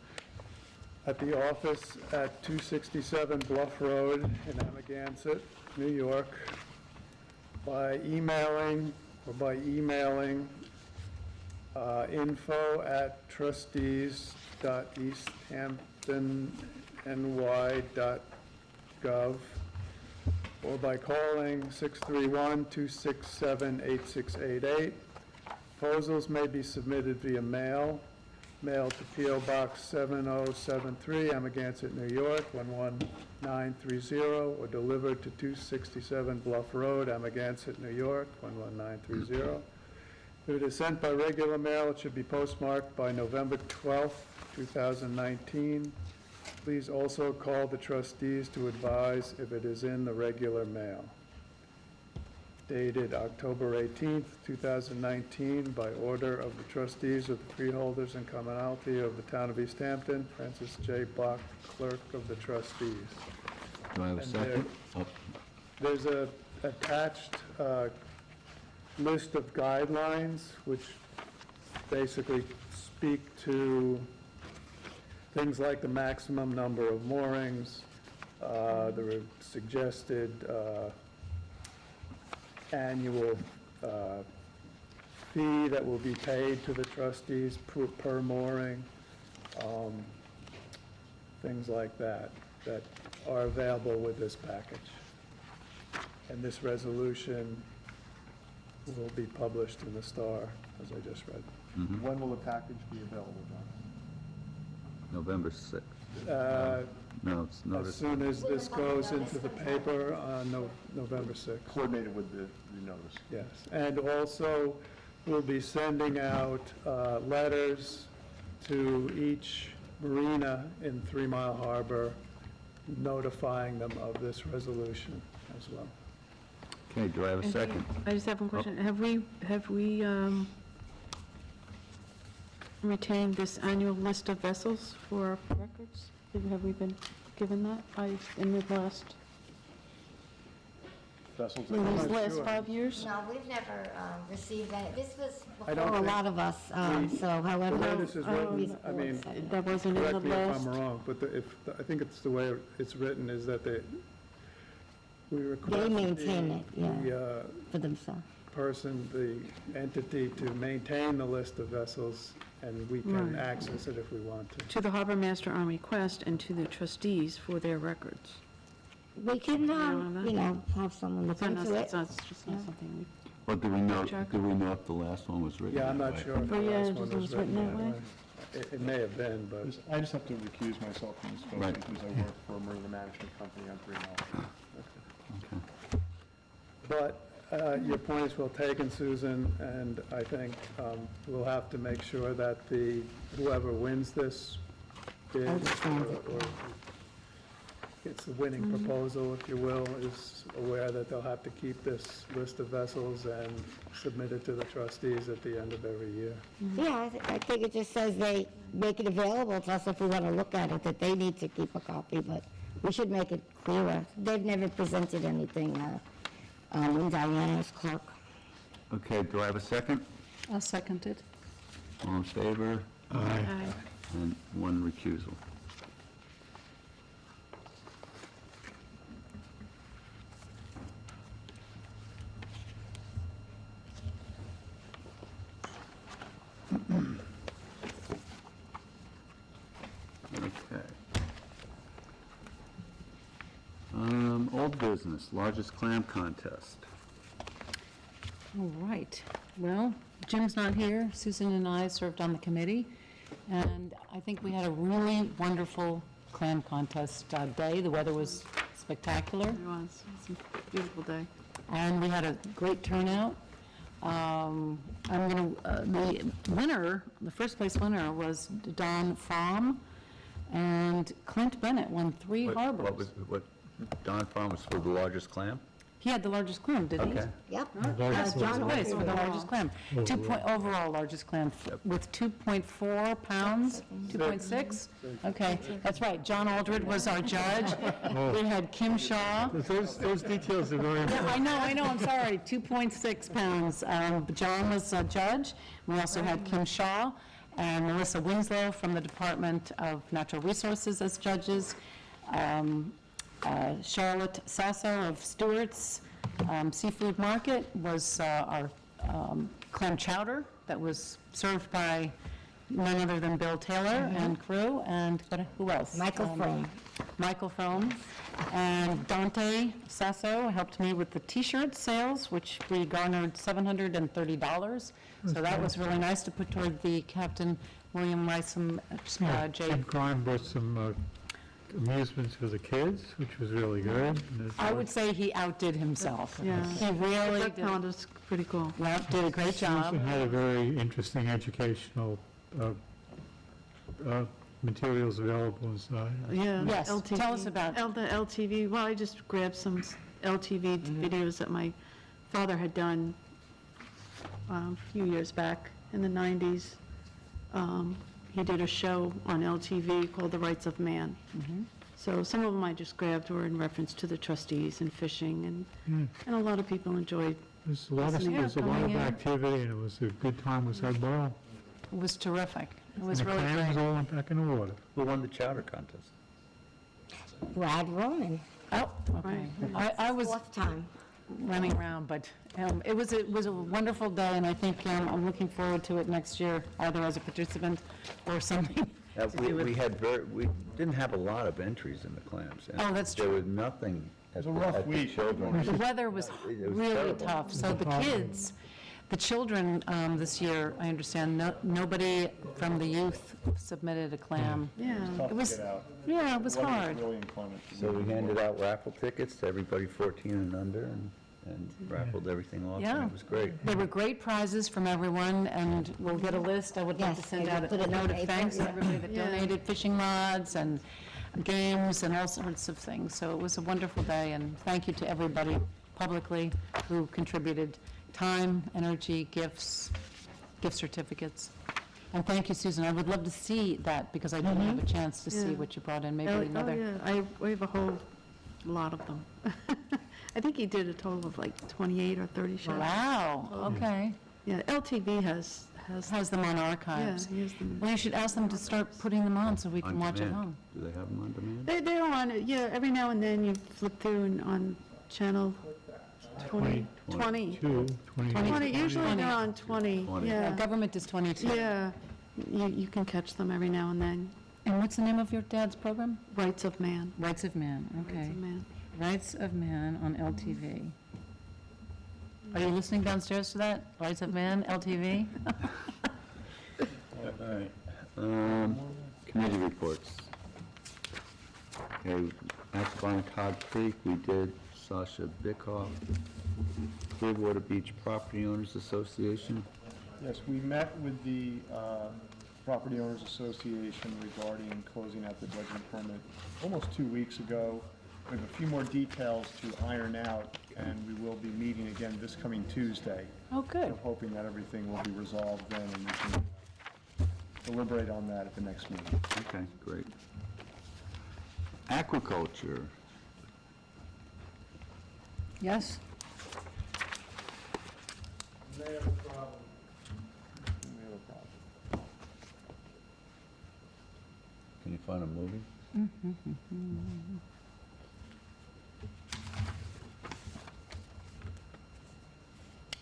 at the office at 267 Bluff Road in Amagansett, New York, by emailing info@trustees.easthamptonny.gov or by calling 631-267-8688. Proposals may be submitted via mail to P.O. Box 7073, Amagansett, New York, 11930, or delivered to 267 Bluff Road, Amagansett, New York, 11930. If it is sent by regular mail, it should be postmarked by November 12th, 2019. Please also call the trustees to advise if it is in the regular mail. Dated October 18th, 2019, by order of the trustees of the freeholders and commonalty of the town of East Hampton, Francis J. Bach, clerk of the trustees. Do I have a And second? There's a attached list of guidelines which basically speak to things like the maximum number of moorings, the suggested annual fee that will be paid to the trustees per mooring, things like that are available with this package. And this resolution will be published in the Star, as I just read. When will the package be available, John? November 6th. No, it's As noticed. soon as this goes into the paper on November 6th. Coordinated with the notice. Yes, and also we'll be sending out letters to each marina in 3 Mile Harbor, notifying them of this resolution as well. Okay, do I have a second? I just have one question. Have we retained this annual list of vessels for our records? Have we been given that in the past? vessels. In these I'm not last sure. 5 years? No, we've never received that. This was I before don't a think lot of us, we- so however. The way this is written, I mean, That wasn't in the correct me if last? I'm wrong, but I think it's the way it's written is that we request They maintain it, yeah, the for themselves. person, the entity to maintain the list of vessels, and we can Right. access it if we want to. To the harbor master on request and to the trustees for their records. We can, that? have someone look It's not, into it. it's just not something Well, do we know, Check. do we know if the last one was written? Yeah, I'm that not way? sure if the Oh, yeah, last it one was written that way? It may have been, but. I just have to recuse myself from this vote Right. because I work for a marina management company on 3 Mile. Okay. But your point is well taken, Susan, and I think we'll have to make sure that whoever wins this bid, or gets the winning proposal, if you will, is aware that they'll have to keep this list of vessels and submit it to the trustees at the end of every year. Yeah, I think it just says they make it available to us if we want to look at it, that they need to keep a copy, but we should make it clearer. They've never presented anything in Diana's clerk. Okay, do I have a second? I'll second it. All in favor? Aye. And one recusal. Okay. Old business, largest clam contest. All right. Well, Jim's not here. Susan and I served on the committee, and I think we had a really wonderful clam contest day. The weather was spectacular, It was a beautiful day. and we had a great turnout. The winner, the first place winner was Don Fromm, and Clint Bennett won 3 harbors. Don Farm was for the largest clam? He had the largest clam, didn't he? Okay. Yep. That's John place Orford for the overall. largest clam. Overall largest clam, with 2.4 pounds, 2.6? Okay, that's right. John Aldred was our judge. We had Kim Shaw. Those details are very Yeah, I know, I'm sorry, 2.6 pounds. John was a judge. We also had Kim Shaw and Melissa Winslow from the Department of Natural Resources as judges. Charlotte Sasso of Stewart's Seafood Market was our clam chowder that was served by none other than Bill Taylor and crew, and who else? Michael Frome. Michael Frome. And Dante Sasso helped me with the T-shirt sales, which we garnered $730. So that was really nice to put toward the Captain William Rysam J. Jim Klein brought some amusements for the kids, which was really good. And it's- I would say he outdid himself. Yeah. He really That did. calendar's pretty cool. Yep, did a great job. Susan had a very interesting educational materials available inside. Yeah. Yes, LTV. tell us about- The LTV, well, I just grabbed some LTV videos that my father had done a few years back in the 90s. He did a show on LTV called The Rights of Man. So some of them I just grabbed were in reference to the trustees and fishing, and a lot of people enjoyed. There's a lot of Yeah, coming in. activity, and it was a good time was had well. It was terrific. It And was the really clams great. all went back in the water. Who won the chowder contest? Brad Roman, Oh, okay. I was 4th time. running around, but it was a wonderful day, and I think I'm looking forward to it next year, either as a participant or something to do with. We didn't have a lot of entries in the clams. and Oh, that's There true. was nothing at a the rough at the week. children's. The weather was It was really terrible. tough, so the children this year, I understand, nobody from the youth submitted a clam. Yeah. Tough It was- to get out. Yeah, it was Weather hard. really inclement. So we handed out raffle tickets to everybody 14 and under, and raffled everything off, Yeah. and it was great. There were great prizes from everyone, and we'll get a list. I would like to Yes, send I out will put a it in note the of paper, thanks to yeah. everybody that Yeah. donated fishing rods and games and all sorts of things. So it was a wonderful day, and thank you to everybody publicly who contributed time, energy, gifts, gift certificates. And thank you, Susan. I would love to see that, because I didn't have a chance to see Yeah. what you brought in. Maybe Oh, another. yeah, we have a whole lot of them. I think he did a total of like 28 or 30 shows. Wow, okay. Yeah, LTV has Has them on archives. Yeah, he has them. Well, you should ask them to start putting them on so we can On watch at demand. home. Do they have them on demand? They're on it, yeah, every now and then you flip through and on channel 20. 22, 20, usually 20. they're on 20, 20. yeah. Government is 22. Yeah, you can catch them every now and then. And what's the name of your dad's program? Rights of Man. Rights of Man, okay. Rights of Man. Rights of Man on LTV. Are you listening downstairs to that? Rights of Man, LTV? All right. Committee reports. Okay, Acabonichog Creek, we did Sasha Bickoff. Clearwater Beach Property Owners Association. Yes, we met with the Property Owners Association regarding closing out the dredging permit almost 2 weeks ago. We have a few more details to iron out, and we will be meeting again this coming Tuesday. Oh, good. So hoping that everything will be resolved then, and we can deliberate on that at the next meeting. Okay, great. Aquaculture. Yes? They have a problem. We have a problem. Can you find a movie?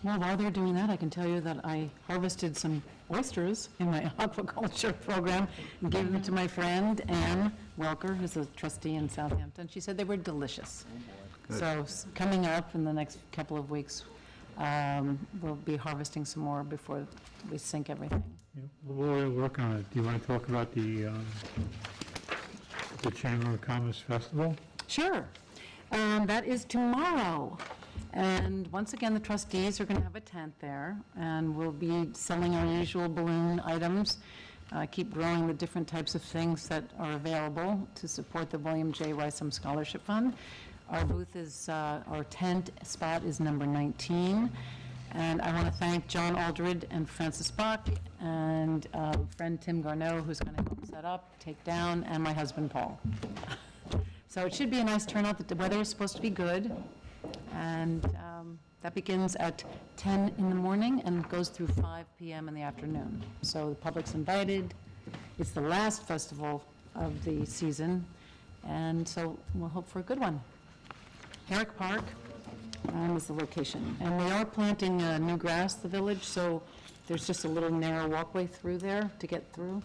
Well, while they're doing that, I can tell you that I harvested some oysters in my aquaculture program and gave them to my friend Ann Welker, who's a trustee in Southampton. She said they were delicious. So coming up in the next couple of weeks, we'll be harvesting some more before we sink everything. Yeah, we're working on it. Do you want to talk about the Chamber of Commerce Festival? Sure. That is tomorrow. And once again, the trustees are going to have a tent there, and we'll be selling our usual balloon items, keep growing the different types of things that are available to support the William J. Rysam Scholarship Fund. Our booth is, our tent spot is number 19. And I want to thank John Aldred and Francis Bach and friend Tim Garneau, who's going to help set up, take down, and my husband Paul. So it should be a nice turnout. The weather is supposed to be good. And that begins at 10 in the morning and goes through 5 p.m. in the afternoon. So the public's invited. It's the last festival of the season, and so we'll hope for a good one. Herrick Park is the location. And we are planting new grass, the village, so there's just a little narrow walkway through there to get through.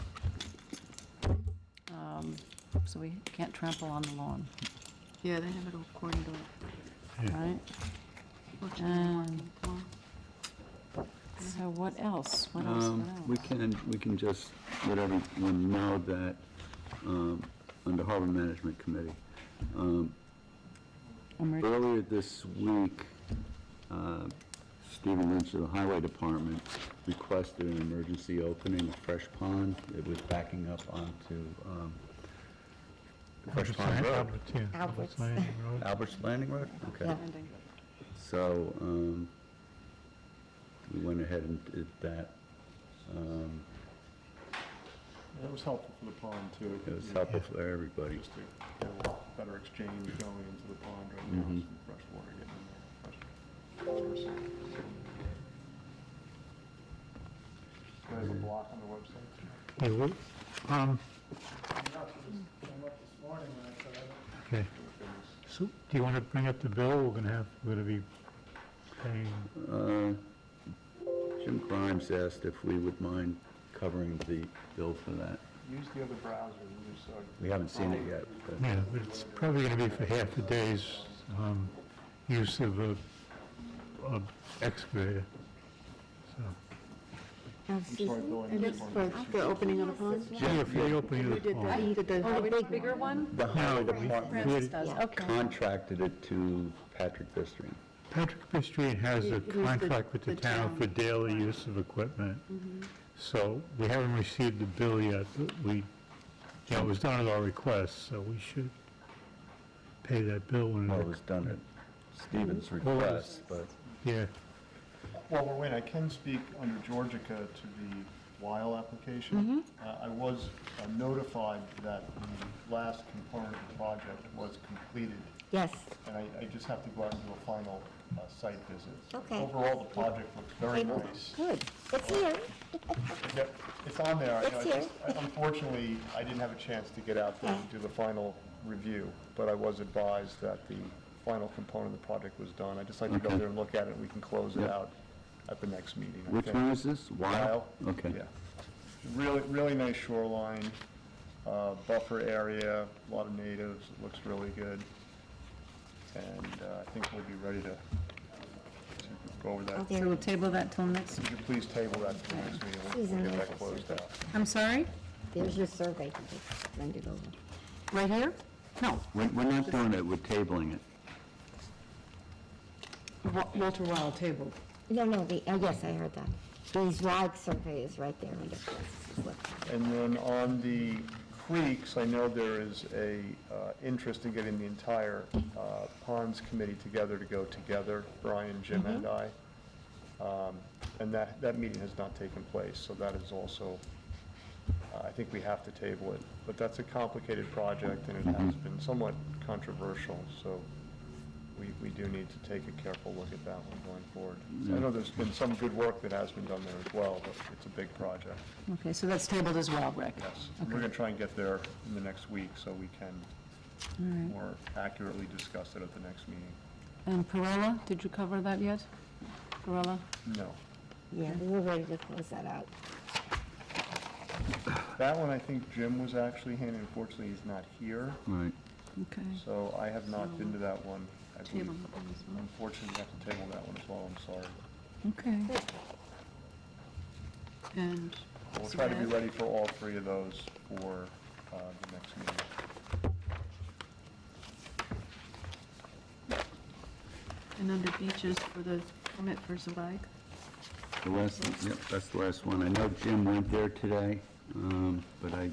So we can't trample on the lawn. Yeah, they have it all cordoned off. Right. So what else? What else? We can just let everyone know that under Harbor Management Committee, earlier this week, Stephen Lynch of the Highway Department requested an emergency opening of Fresh Pond. It was backing up onto Fresh Pond Road. Albert's Landing Road. Albert's Landing Road? Okay. Yeah. So, we went ahead and did that. It was helpful for the pond, too. It was helpful for everybody. Just to get a better exchange going into the pond right now, some fresh water getting in there. Fresh water. Do I have a block on the website? Yeah, Came up this morning when I said I okay. So, do you want to bring up the bill we're going to be paying? Jim Grimes asked if we would mind covering the bill for that. Use the other browser. You just, We haven't seen it yet, but Yeah, but it's probably going to be for half a day's use of a excavator. So, start going And into it's the for the opening of the pond? yeah, for the opening We of the did that. pond. Did the- Oh, the bigger one? the Highway No, Department Francis does, okay. contracted it to Patrick Bistrian. Patrick Street has a Who's the- contract with the the town town. for daily use of equipment. So we haven't received the bill yet, but it was done at our request, so we should pay that bill when Well, it it, was done at Stephen's Well, it was- request, but yeah. Well, we're waiting. I can speak under Georgica to the Weil application. I was notified that the last component of the project was completed, Yes, and I just have to go out and do a final site visit. Okay. Overall, the project looks very Table. nice. Good. It's here. Yep, it's on there. I know, It's here. Unfortunately, I didn't have a chance to get out there and do the final review, but I was advised that the final component of the project was done. I'd just like to go Okay. there and look at it, and we can close it Yep. out at the next meeting. I Which think. one is this? Weil? Okay. Yeah. Really, really nice shoreline, buffer area, a lot of natives, it looks really good. And I think we'll be ready to go over that. Okay. So we'll table that till next, Would you please table that to the next meeting? Susan, We'll get make that a closed out. I'm sorry? There's your survey. Just send it over. Right here? No, We're not doing it, we're tabling it. Walter Weil tabled. No, yes, I heard that. The Zweig survey is right there under this. And then on the creeks, I know there is a interest in getting the entire ponds committee together to go together, Brian, Jim, and I. And that meeting has not taken place, so that is also, I think we have to table it. But that's a complicated project, and it has been somewhat controversial, so we do need to take a careful look at that one going forward. So I know there's been some good work that has been done there as well, but it's a big project, Okay, so that's tabled as well, Rick? yes. We're going to try and get there in the next week so we can more accurately discuss it at the next meeting. And Perella, did you cover that yet? Perella? No. Yeah, we're ready to close that out. That one, I think Jim was actually handling, unfortunately, he's not here, Right. Okay. so I have not been to that one. I believe. Table that one as well. Unfortunately, we have to table that one as well, I'm sorry. Okay. And We'll try to be ready for all three of those for the next meeting. And under beaches for the permit for Zweig. The last, yep, that's the last one. I know Jim went there today, but I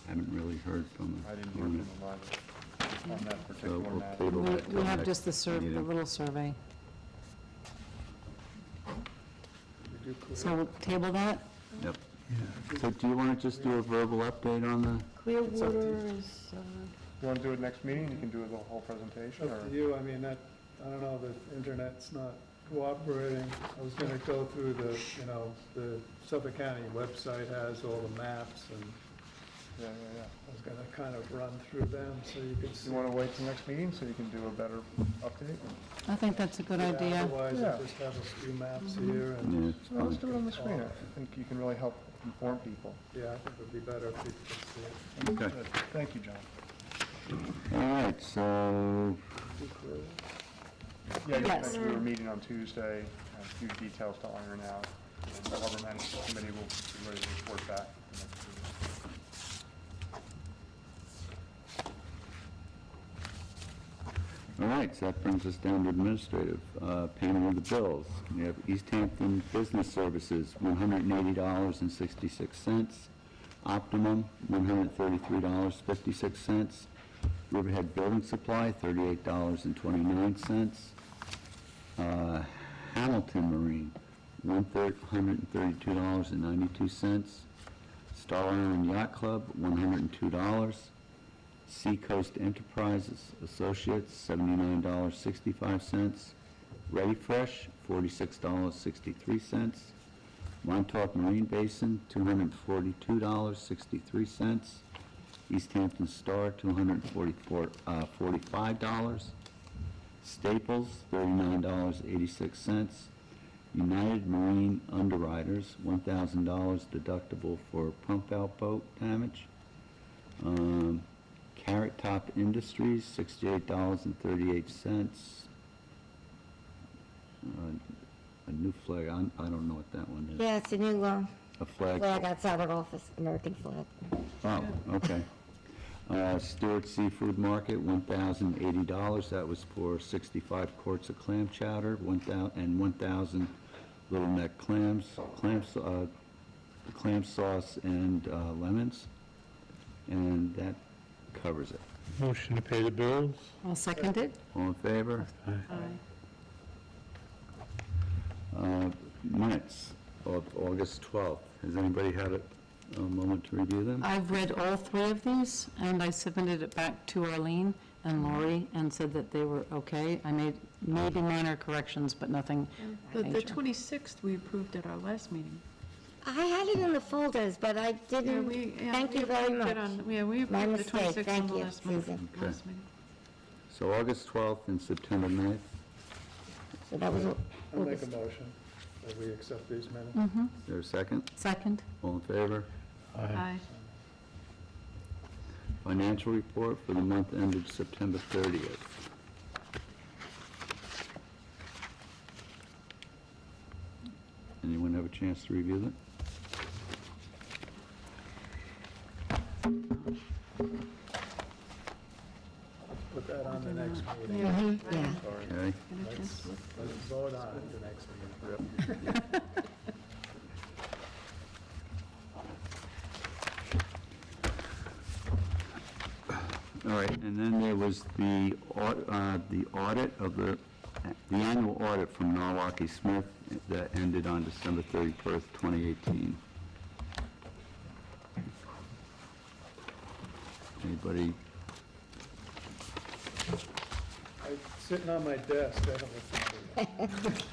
haven't really heard from him. I didn't hear from him either on that So particular we'll matter. table that we till have next just the meeting. little survey. Did you clear? So we'll table that? Yep. So do you want to just do a verbal update on the, Clearwater is, You want to do it next meeting? You can do the whole presentation, or? Up to you, I mean, I don't know, the internet's not cooperating. I was gonna go through the Suffolk County website has all the maps, and Yeah. I was gonna kind of run through them so you could see. You want to wait till next meeting so you can do a better update? I think that's a good Yeah, idea. Otherwise, Yeah. I just have a few maps here, and, yeah, Well, let's do it on the screen. I think you can really help inform people. yeah, I think it would be better if people could see it. okay. Good. Thank you, John. All right, so, Yeah, you Yes. mentioned we were meeting on Tuesday, a few details to iron out. And the Harbor Management Committee will be ready to report back the next meeting. all right, so that brings us down to administrative, payment of the bills. We have East Hampton Business Services, $180.66. Optimum, $133.56. Riverhead Building Supply, $38.29. Hamilton Marine, $132.92. Star Iron Yacht Club, $102. Seacoast Enterprises Associates, $79.65. Ready Fresh, $46.63. Montauk Marine Basin, $242.63. East Hampton Star, $245. Staples, $39.86. United Marine Underwriters, $1,000 deductible for pump-out boat damage. Carrot Top Industries, $68.38. A new flag, I don't know what that one is. Yeah, it's a new A flag. flag outside our office, American flag. Oh, okay. Stewart Seafood Market, $1,080. That was for 65 quarts of clam chowder, 1,000 Little Neck clams, clam sauce, and lemons. And that covers it. Motion to pay the bills? I'll second it. All in favor? aye. Minutes of August 12th. Has anybody had a moment to review them? I've read all 3 of these, and I submitted it back to Arlene and Lori and said that they were okay. I made maybe minor corrections, but nothing The major. 26th, we approved at our last meeting. I had it in the folders, but I didn't, thank you very much. Yeah, we My approved the mistake, 26th on thank the you, last meeting. Susan. Okay. Last meeting. So August 12th and September 9th. So that was, I'll make a motion that we accept these minutes. Mm-hmm. Is there a second? Second? All in favor? Aye. Financial report for the month ended September 30th. Anyone have a chance to review them? Put that on the next meeting. Yeah. yeah. Okay. Let's vote on it the next meeting. All right, and then there was the audit of the annual audit from Norwalk Smith that ended on December 31st, 2018. Anybody? It's sitting on my desk, I haven't looked at it.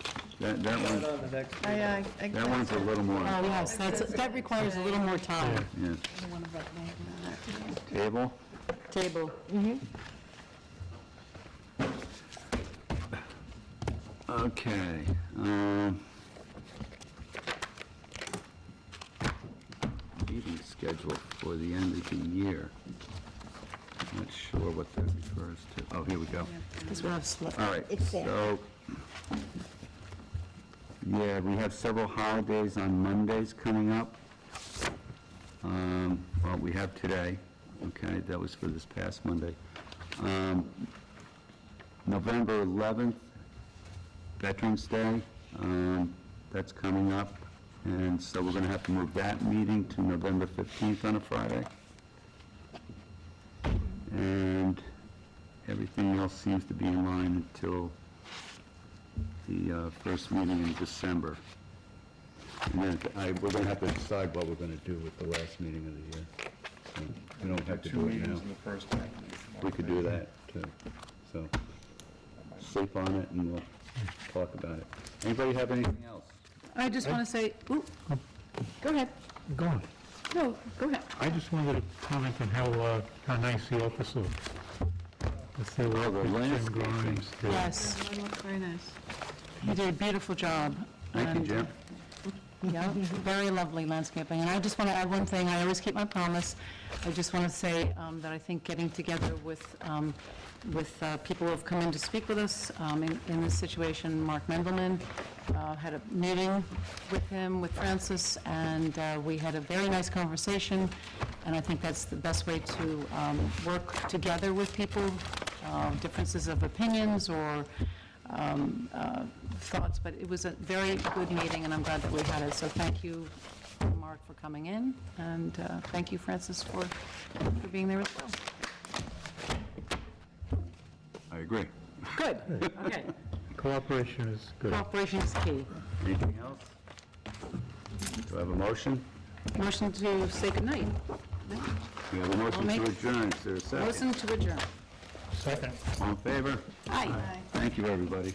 That Put it one, on the next meeting. that one's a little more, Oh, yes, that requires a little more time. yeah. Table? Table. Okay. Meeting schedule for the end of the year. Not sure what that refers to. Oh, here we go. Because we have select. All right, It's there. so, yeah, we have several holidays on Mondays coming up. Well, we have today, okay, that was for this past Monday. November 11th, Veterans Day, that's coming up, and so we're going to have to move that meeting to November 15th on a Friday. And everything else seems to be in line until the first meeting in December. And then we're going to have to decide what we're going to do with the last meeting of the year. So we don't have to do it now. in the first half of We could do that, too. So sleep on it and we'll talk about it. Anybody have anything else? I just want to say, ooh, go ahead. Go on. No, go ahead. I just wanted to comment on how nice the office looks. With the Oh, the work that's been landscaping. going. Yes, That looks very nice. you did a beautiful job. Thank you, And, Jim. Yeah, very lovely landscaping. And I just want to add one thing. I always keep my promise. I just want to say that I think getting together with people who have come in to speak with us in this situation, Mark Mendelman, had a meeting with him, with Francis, and we had a very nice conversation. And I think that's the best way to work together with people, differences of opinions or thoughts, but it was a very good meeting, and I'm glad that we had it. So thank you, Mark, for coming in, and thank you, Francis, for being there as well. I agree. Good, okay. Cooperation is good. Cooperation is key. Anything else? Do I have a motion? Motion to say goodnight. We have a motion I'll to make- adjourn. Is there a second? Motion to adjourn. Second. All in favor? Aye. Thank you, everybody.